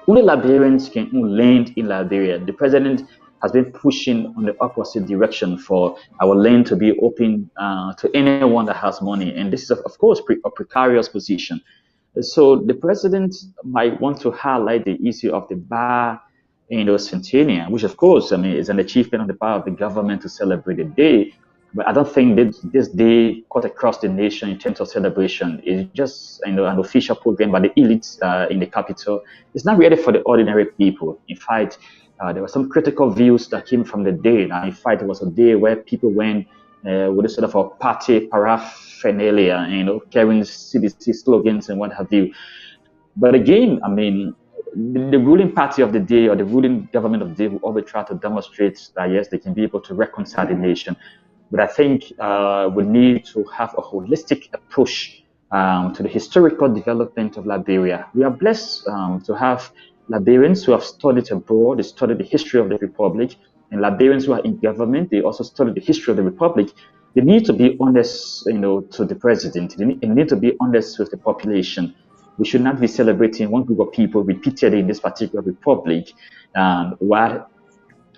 Only Liberians can own land in Liberia. The president has been pushing on the opposite direction for our land to be open to anyone that has money, and this is, of course, a precarious position. So the president might want to highlight the issue of the bar centennial, which of course, I mean, is an achievement on the part of the government to celebrate the day. But I don't think that this day cut across the nation in terms of celebration. It's just an official program by the elites in the capital. It's not really for the ordinary people. In fact, there were some critical views that came from the day. Now, in fact, it was a day where people went with a sort of a party paraphernalia, carrying CDC slogans and what have you. But again, I mean, the ruling party of the day or the ruling government of the day will always try to demonstrate that, yes, they can be able to reconcile the nation. But I think we need to have a holistic approach to the historical development of Liberia. We are blessed to have Liberians who have studied abroad, they studied the history of the Republic, and Liberians who are in government, they also studied the history of the Republic. They need to be honest, to the president. They need to be honest with the population. We should not be celebrating one group of people repeatedly in this particular republic while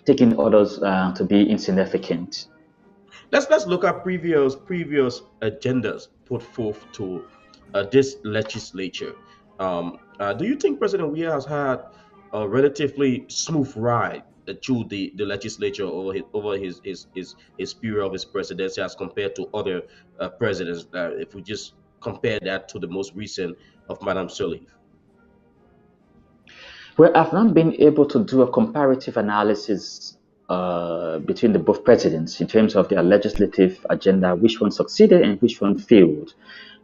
taking others to be insignificant. Let's look at previous agendas put forth to this legislature. Do you think President Weah has had a relatively smooth ride through the legislature over his period of his presidency as compared to other presidents? If we just compare that to the most recent of Madam Sirleaf. Well, I've not been able to do a comparative analysis between the both presidents in terms of their legislative agenda, which one succeeded and which one failed.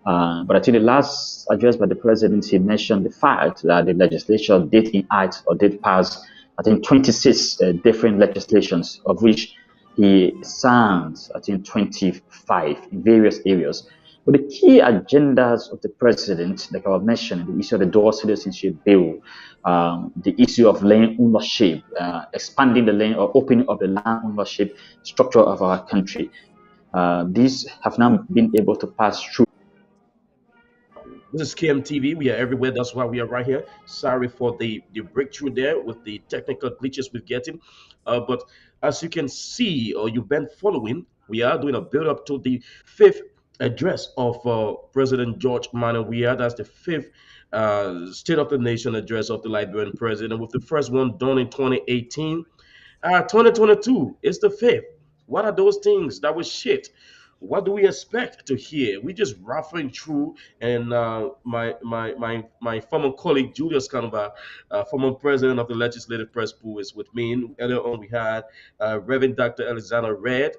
But I think the last address by the president, he mentioned the fact that the legislature did enact or did pass, I think, 26 different legislations, of which he signed, I think, 25 in various areas. But the key agendas of the president, like I mentioned, the issue of the dual citizenship bill, the issue of land ownership, expanding the land or opening up the land ownership structure of our country, these have now been able to pass through. This is KMTV. We are everywhere. That's why we are right here. Sorry for the breakthrough there with the technical glitches we're getting. But as you can see, or you've been following, we are doing a build up to the fifth address of President George Manneh Weah. That's the fifth State of the Nation address of the Liberian president, with the first one done in 2018. 2022 is the fifth. What are those things that was shit? What do we expect to hear? We just ruffling through, and my former colleague Julius Canova, former president of the Legislative Press Pool, is with me. And earlier on, we had Reverend Dr. Alexander Red.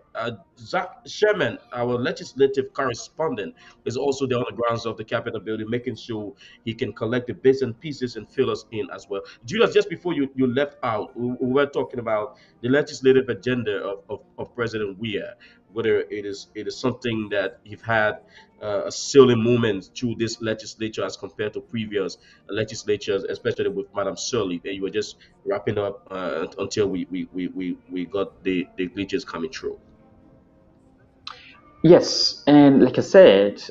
Zach Sherman, our legislative correspondent, is also there on the grounds of the Capitol building, making sure he can collect the bits and pieces and fill us in as well. Julius, just before you left out, we were talking about the legislative agenda of President Weah, whether it is something that you've had a sailing moment through this legislature as compared to previous legislatures, especially with Madam Sirleaf. And you were just wrapping up until we got the glitches coming through. Yes, and like I said,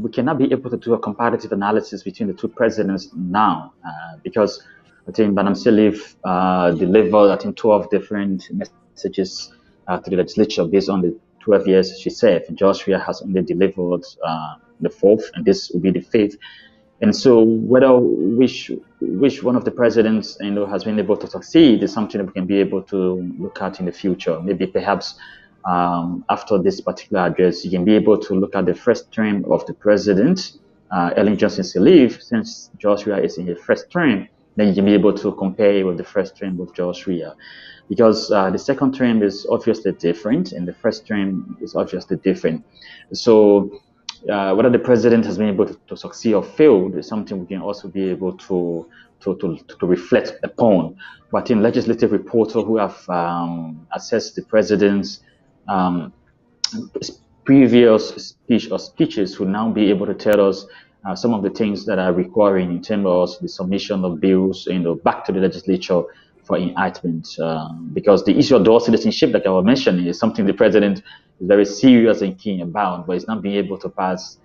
we cannot be able to do a comparative analysis between the two presidents now because I think Madam Sirleaf delivered, I think, 12 different messages to the legislature based on the 12 years she served. Joshua has only delivered the fourth, and this will be the fifth. And so, whether which one of the presidents has been able to succeed is something that we can be able to look at in the future. Maybe perhaps after this particular address, you can be able to look at the first term of the president, Ellen Johnson Sirleaf, since Joshua is in his first term. Then you can be able to compare it with the first term of Joshua, because the second term is obviously different and the first term is obviously different. So whether the president has been able to succeed or failed is something we can also be able to reflect upon. But in legislative reporters who have assessed the president's um, previous speech or speeches will now be able to tell us some of the things that are requiring in terms of the submission of bills, back to the legislature for enactment. Because the issue of dual citizenship, like I was mentioning, is something the president is very serious and keen about, but it's not being able to pass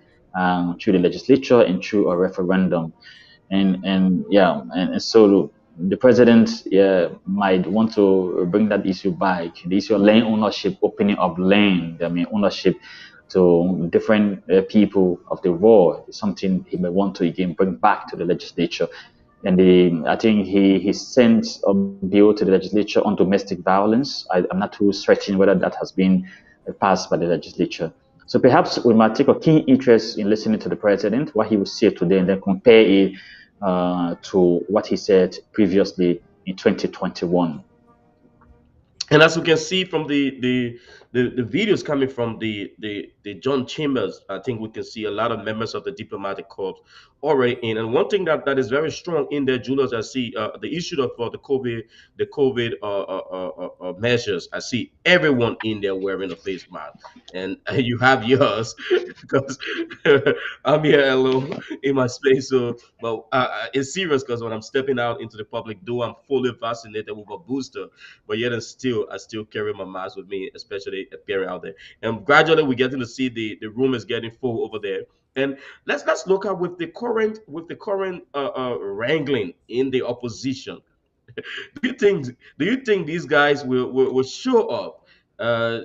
through the legislature and through a referendum. And yeah, and so the president, might want to bring that issue back. The issue of land ownership, opening up land, I mean ownership to different people of the world is something he may want to again bring back to the legislature. And I think he sent a bill to the legislature on domestic violence. I'm not too certain whether that has been passed by the legislature. So perhaps we might take a keen interest in listening to the president, what he will say today, and then compare it to what he said previously in 2021. And as we can see from the videos coming from the John Chambers, I think we can see a lot of members of the diplomatic corps already in. And one thing that is very strong in there, Julius, I see the issue of the COVID measures. I see everyone in there wearing a face mask, and you have yours because I'm here alone in my space. So, but it's serious because when I'm stepping out into the public, though I'm fully vaccinated with a booster, but yet and still I still carry my mask with me, especially appearing out there. And gradually we're getting to see the room is getting full over there. And let's look at with the current wrangling in the opposition. Do you think these guys will show up uh,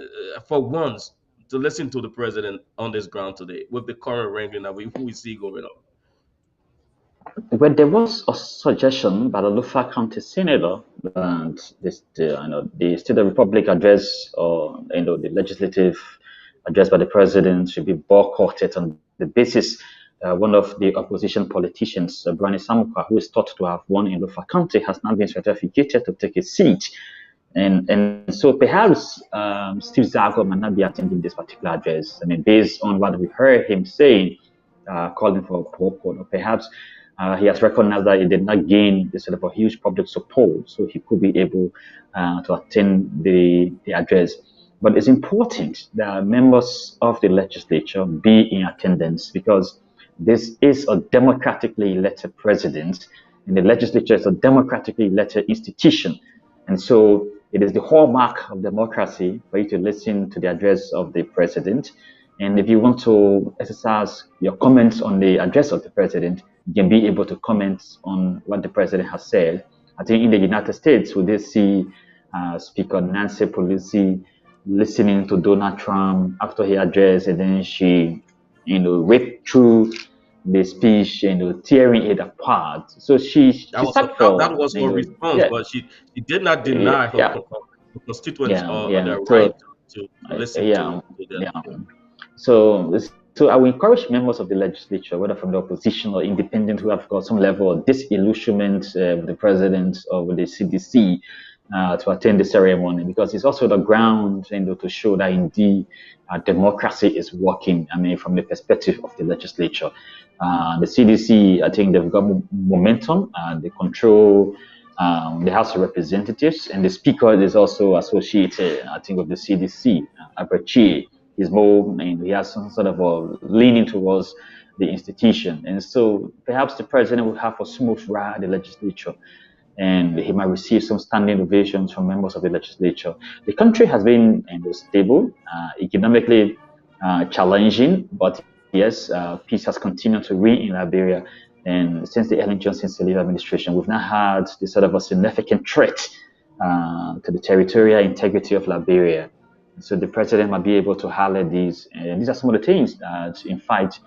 for once to listen to the president on this ground today with the current wrangling that we see going on? Well, there was a suggestion by the Lufa County Senator and the State of Republic address, or the legislative address by the president, should be boycotted on the basis one of the opposition politicians, Brani Samuka, who is thought to have won in Lufa County, has now been certificated to take a seat. And so perhaps Steve Zago might not be attending this particular address. I mean, based on what we heard him saying, calling for a boycott, or perhaps he has recognized that he did not gain the sort of a huge public support, so he could be able to attend the address. But it's important that members of the legislature be in attendance, because this is a democratically elected president, and the legislature is a democratically elected institution. And so it is the hallmark of democracy for you to listen to the address of the president. And if you want to exercise your comments on the address of the president, you can be able to comment on what the president has said. I think in the United States, we did see Speaker Nancy Pelosi listening to Donald Trump after he addressed, and then she, ripped through the speech, tearing it apart. So That she was her, sat that for, was her response, yeah, but she did not yeah, deny her, yeah, her constituents yeah. their right So to listen yeah, to that. yeah. So I will encourage members of the legislature, whether from the opposition or independent, who have got some level of disillusionment with the president or with the CDC, to attend the ceremony, because it's also the ground, to show that indeed democracy is working. I mean, from the perspective of the legislature, the CDC, I think they've got momentum. They control the House of Representatives, and the Speaker is also associated, I think, with the CDC. Aperture is more, he has some sort of a leaning towards the institution, and so perhaps the president will have a smooth ride the legislature, and he might receive some standing ovations from members of the legislature. The country has been stable, economically challenging, but yes, peace has continued to reign in Liberia. And since the Ellen Johnson Sirleaf administration, we've not had this sort of a significant threat to the territorial integrity of Liberia. So the president might be able to highlight these, and these are some of the things that, in fact,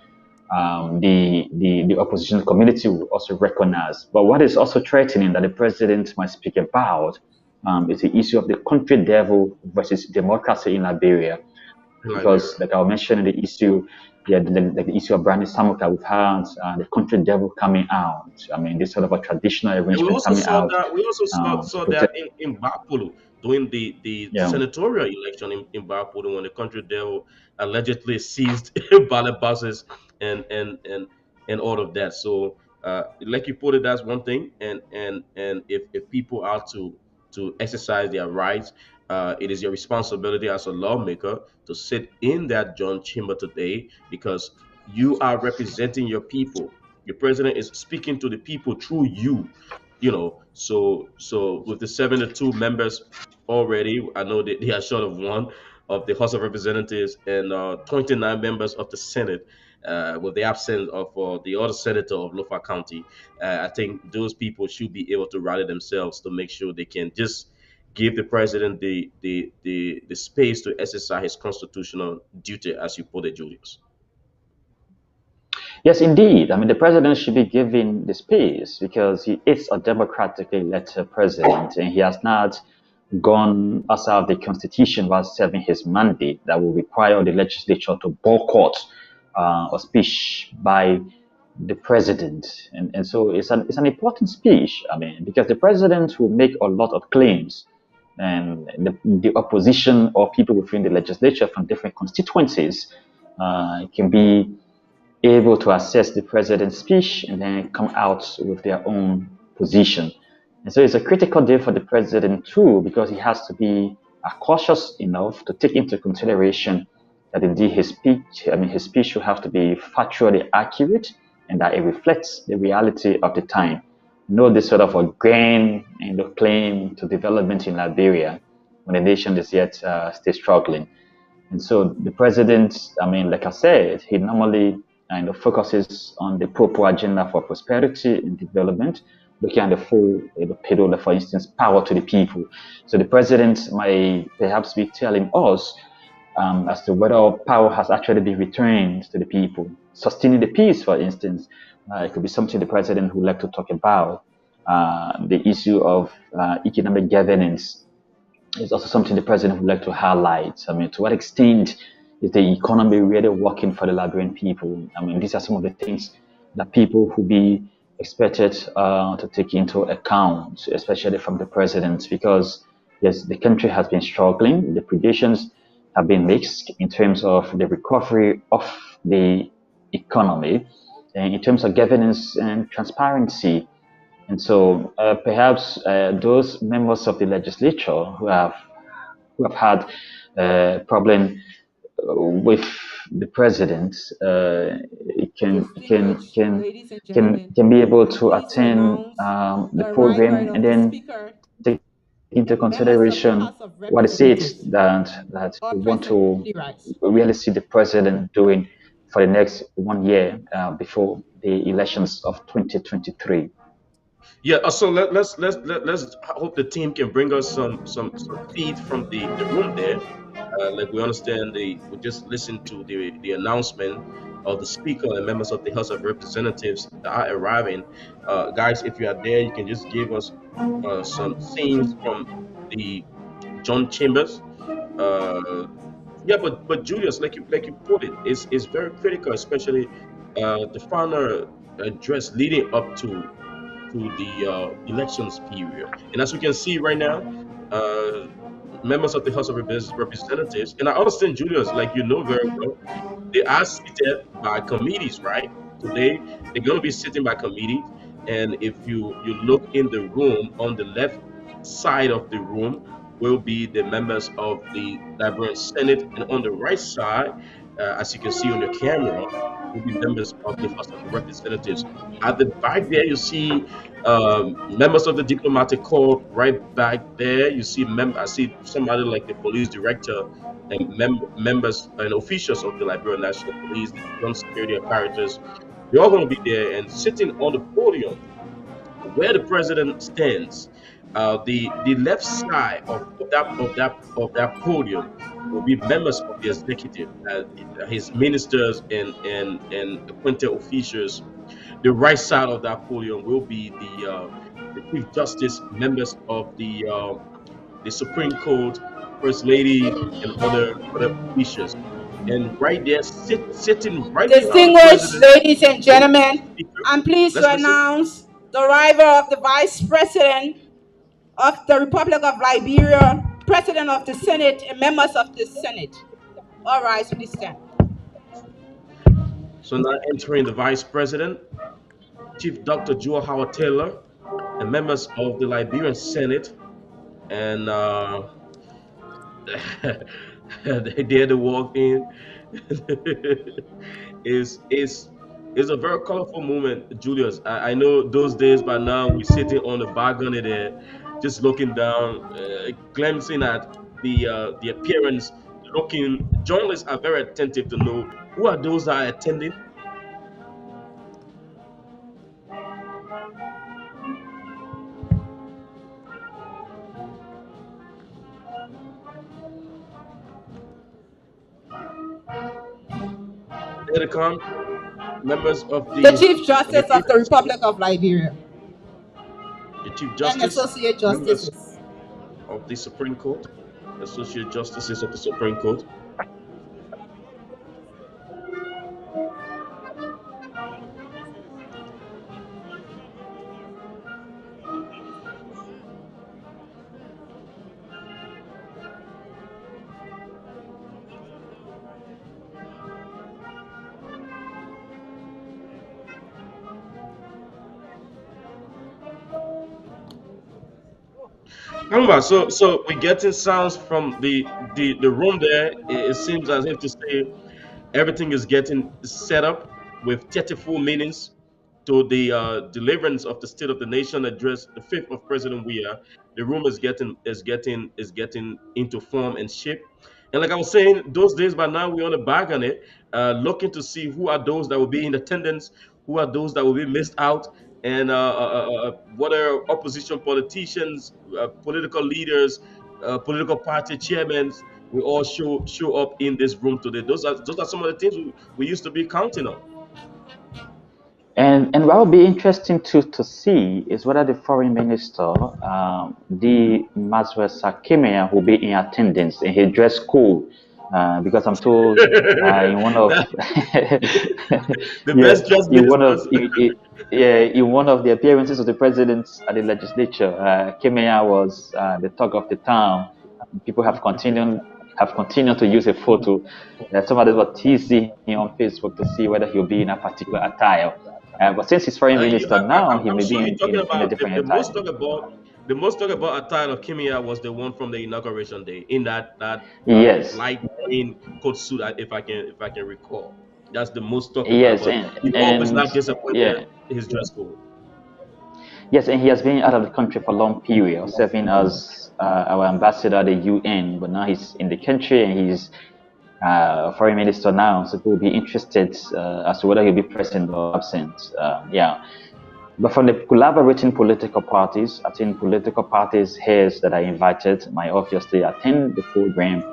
the opposition community will also recognize. But what is also threatening that the president might speak about is the issue of the country devil versus democracy in Liberia. In Liberia. Because, like I mentioned, the issue, yeah, the issue of Brandon Samuka, we've had the country devil coming out. I mean, this sort of a traditional And we arrangement also coming saw out that we also to saw that protect. in Bapulu during the Yeah. senatorial election in Bapulu, when the country devil allegedly seized ballot boxes and all of that. So like you put it, that's one thing. And if people are to exercise their rights. It is your responsibility as a lawmaker to sit in that John chamber today because you are representing your people. Your president is speaking to the people through you. So with the 72 members already, I know that they are short of one of the House of Representatives and 29 members of the Senate. With the absence of the other senator of Lofa County, I think those people should be able to rally themselves to make sure they can just give the president the space to exercise his constitutional duty, as you put it, Julius. Yes, indeed. I mean, the president should be given the space because he is a democratically elected president and he has not gone outside of the constitution while serving his mandate that will require the legislature to boycott a speech by the president. And so it's an important speech, I mean, because the president will make a lot of claims and the opposition or people within the legislature from different constituencies can be able to assess the president's speech and then come out with their own position. And so it's a critical day for the president too, because he has to be cautious enough to take into consideration that indeed his speech will have to be factually accurate and that it reflects the reality of the time. No, this sort of a grand claim to development in Liberia when the nation is yet still struggling. And so the president, I mean, like I said, he normally kind of focuses on the proper agenda for prosperity and development, looking at the full payroll, for instance, power to the people. So the president might perhaps be telling us as to whether power has actually been returned to the people. Sustaining the peace, for instance, it could be something the president would like to talk about. The issue of economic governance is also something the president would like to highlight. I mean, to what extent is the economy really working for the Liberian people? I mean, these are some of the things that people will be expected to take into account, especially from the president, because yes, the country has been struggling. The predictions have been mixed in terms of the recovery of the economy, and in terms of governance and transparency. And so perhaps those members of the legislature who have had problem with the president can be able to attend the program and then take into consideration what is it that we want to really see the president doing for the next 1 year before the elections of 2023. Yeah, so let's hope the team can bring us some feed from the room there. Like we understand, we just listened to the announcement of the speaker and members of the House of Representatives that are arriving. Guys, if you are there, you can just give us some scenes from the John Chambers. Uh, yeah, but Julius, like you put it, is very critical, especially the final address leading up to the elections period. And as we can see right now, uh, members of the House of Representatives, and I understand, Julius, like you know very well, they are seated by committees, right? Today, they're going to be sitting by committees. And if you look in the room, on the left side of the room will be the members of the Liberian Senate, and on the right side, as you can see on your camera, will be members of the House of Representatives. At the back there, you see members of the diplomatic corps. Right back there, you see I see somebody like the police director and members and officials of the Liberian National Police, the John security apparatus. They're all going to be there and sitting on the podium where the president stands. The left side of that podium will be members of the executive, his ministers and appointed officials. The right side of that podium will be the chief justice, members of the Supreme Court, first ladies, and other officials. And right there, sitting right behind the Distinguished president, ladies and will be the gentlemen, speaker. I'm pleased Let's to listen. announce the arrival of the Vice President of the Republic of Liberia, President of the Senate, and members of the Senate. All rise, please stand. So now entering the vice president, Chief Dr. Joe Howard Taylor, and members of the Liberian Senate, and they dare to walk in. is is a very colorful moment, Julius. I know those days by now we're sitting on the balcony there, just looking down, glimpsing at the appearance. Looking, journalists are very attentive to know who are those that are attending. There they come, members of The Chief Justice the of the Republic of Liberia Chief and Justice, Associate members Justices. of the Supreme Court, Associate Justices of the Supreme Court. Remember, so we're getting sounds from the room there. It seems as if to say everything is getting set up with 34 minutes to the deliverance of the State of the Nation address, the fifth of President Weah. The room is getting into form and shape. And like I was saying, those days by now we're on the back on it, looking to see who are those that will be in attendance, who are those that will be missed out, and what are opposition politicians, political leaders, political party chairmen. We all show up in this room today. Those are some of the things we used to be counting on. And what will be interesting to see is whether the foreign minister, the Maswell Sakimia, will be in attendance and he dress cool. Because I'm told in one of That- the yeah best dressed in one ministers. of yeah in one of the appearances of the president at the legislature, Kimia was the talk of the town. People have continued to use a photo. Somebody was teasing him on Facebook to see whether he'll be in a particular attire. But since he's foreign minister now, he I'm may sure be you're talking in a about different the attire. most talk about the most talk about attire of Kimia was the one from the inauguration day in that Yes, light green coat suit, if I can recall. That's the most talk about. yes, But and you always and not disappointed yeah, his dress code. yes, and he has been out of the country for a long period, serving as our ambassador at the UN. But now he's in the country and he's foreign minister now. So people will be interested as to whether he'll be present or absent. Yeah. But from the collaborating political parties, I think political parties heads that are invited might obviously attend the program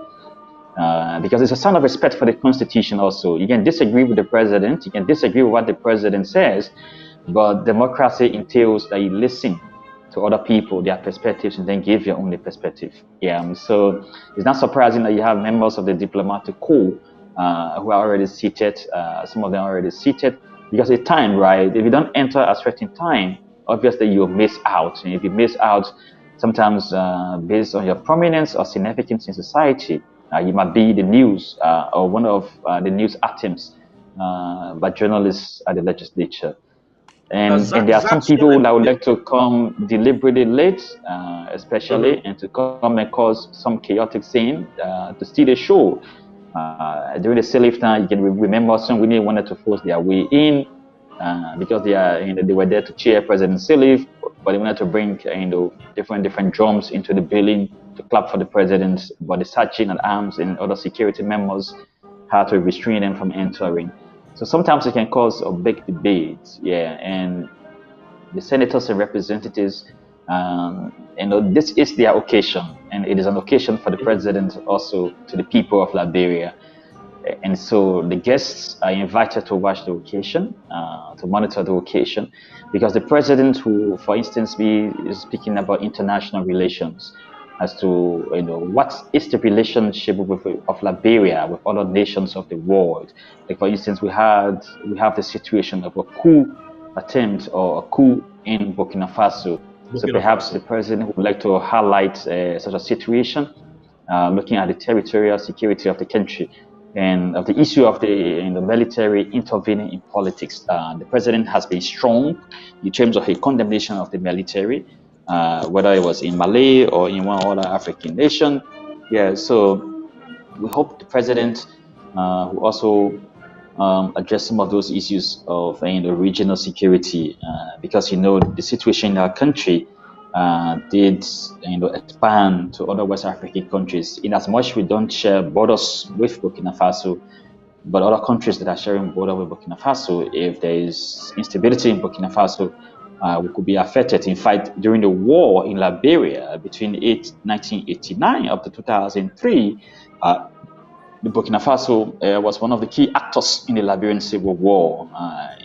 because it's a sign of respect for the Constitution also. You can disagree with the president, you can disagree with what the president says, but democracy entails that you listen to other people, their perspectives, and then give your own perspective. Yeah, so it's not surprising that you have members of the diplomatic corps who are already seated, some of them are already seated, because it's time, right? If you don't enter at a certain time, obviously you'll miss out. And if you miss out, sometimes based on your prominence or significance in society, you might be the news or one of the news items by journalists at the legislature. And there are Zach some Shannon, people that would like to come deliberately late, especially, mhm. and to come and cause some chaotic scene to steal the show. During the salif time, you can remember some really wanted to force their way in because they were there to cheer President Salif, but they wanted to bring different drums into the building to clap for the president. But the sergeant at arms and other security members had to restrain them from entering. So sometimes it can cause a big debate, yeah. And the senators and representatives, this is their occasion, and it is an occasion for the president also to the people of Liberia. And so the guests are invited to watch the occasion, to monitor the occasion, because the president will, for instance, be speaking about international relations as to what is the relationship of Liberia with other nations of the world. Like for instance, we have the situation of a coup attempt or a coup in Burkina Faso. So Burkina perhaps Faso. the president would like to highlight such a situation, looking at the territorial security of the country and of the issue of the military intervening in politics. The president has been strong in terms of a condemnation of the military. whether it was in Malay or in one other African nation. Yeah, so we hope the president will also address some of those issues of regional security, because the situation in our country did expand to other West African countries. In as much we don't share borders with Burkina Faso, but other countries that are sharing border with Burkina Faso, if there is instability in Burkina Faso, we could be affected. In fact, during the war in Liberia between 1989 up to 2003, the Burkina Faso was one of the key actors in the Liberian Civil War.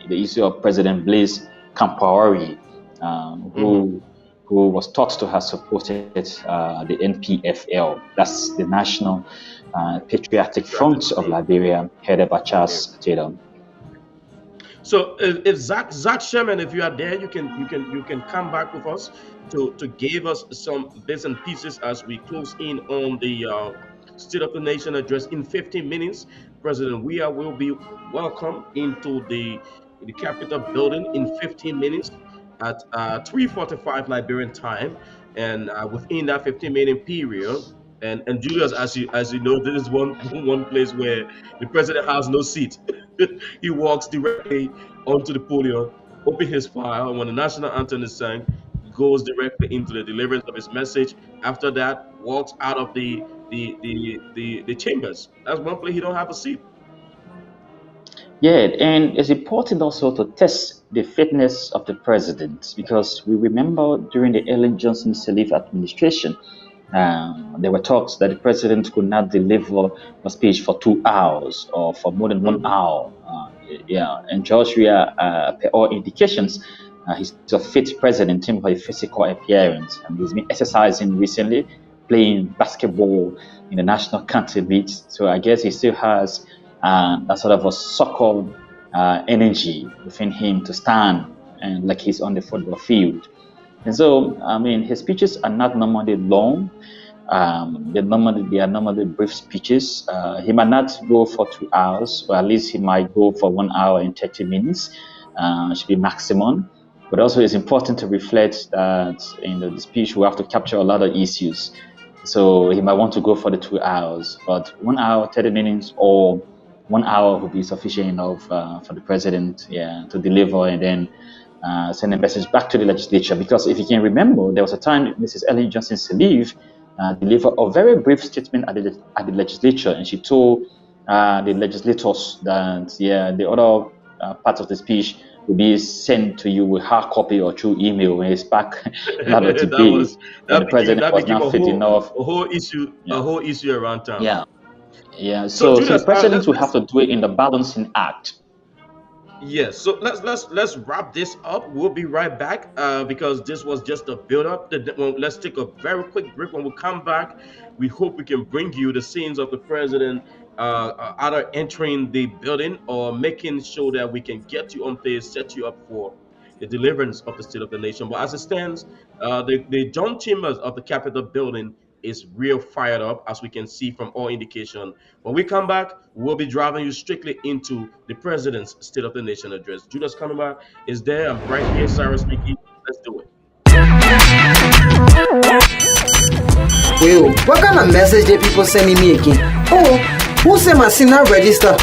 The issue of President Blaise Compaoré, who was thought to have supported the NPFL, that's the National Patriotic Front of Liberia, headed by Charles Taylor. So if Zach Sherman, if you are there, you can come back with us to give us some bits and pieces as we close in on the State of the Nation address in 15 minutes. President Weah will be welcome into the Capitol building in 15 minutes at 3:45 Liberian time, and within that 15-minute period. And Julius, as you know, this is one place where the president has no seat. He walks directly onto the podium, open his file, and when the national anthem is sung, goes directly into the deliverance of his message. After that, walks out of the chambers. That's one place he don't have a seat. Yeah, and it's important also to test the fitness of the president, because we remember during the Ellen Johnson Sirleaf administration, there were talks that the president could not deliver a speech for 2 hours or for more than 1 hour. And George Weah, per all indications, he's a fit president in terms of his physical appearance, and he's been exercising recently, playing basketball in the national country meets. So I guess he still has that sort of a soccer energy within him to stand and like he's on the football field. And so, his speeches are not normally long. They are normally brief speeches. He might not go for 2 hours, or at least he might go for 1 hour and 30 minutes. Should be maximum. But also, it's important to reflect that in the speech we have to capture a lot of issues. So he might want to go for the 2 hours, but 1 hour, 30 minutes, or 1 hour would be sufficient enough for the president, to deliver and then send a message back to the legislature. Because if you can remember, there was a time Mrs. Ellen Johnson Sirleaf delivered a very brief statement at the legislature, and she told the legislators that the other part of the speech will be sent to you with hard copy or through email when it's back another that day. was And the president was not fit enough. a whole issue around town. So So the Julius, president will have to do it in the balancing act. yes. So let's wrap this up. We'll be right back because this was just a build up. Let's take a very quick break. When we come back, we hope we can bring you the scenes of the president either entering the building or making sure that we can get you on place, set you up for the deliverance of the State of the Nation. But as it stands, the John Chambers of the Capitol building is real fired up, as we can see from all indication. When we come back, we'll be driving you strictly into the president's State of the Nation address. Julius Kanuma is there. I'm right here, Cyrus speaking. Let's do it. Well, what kind of message did people sending me again? Oh, who say my SIM not register?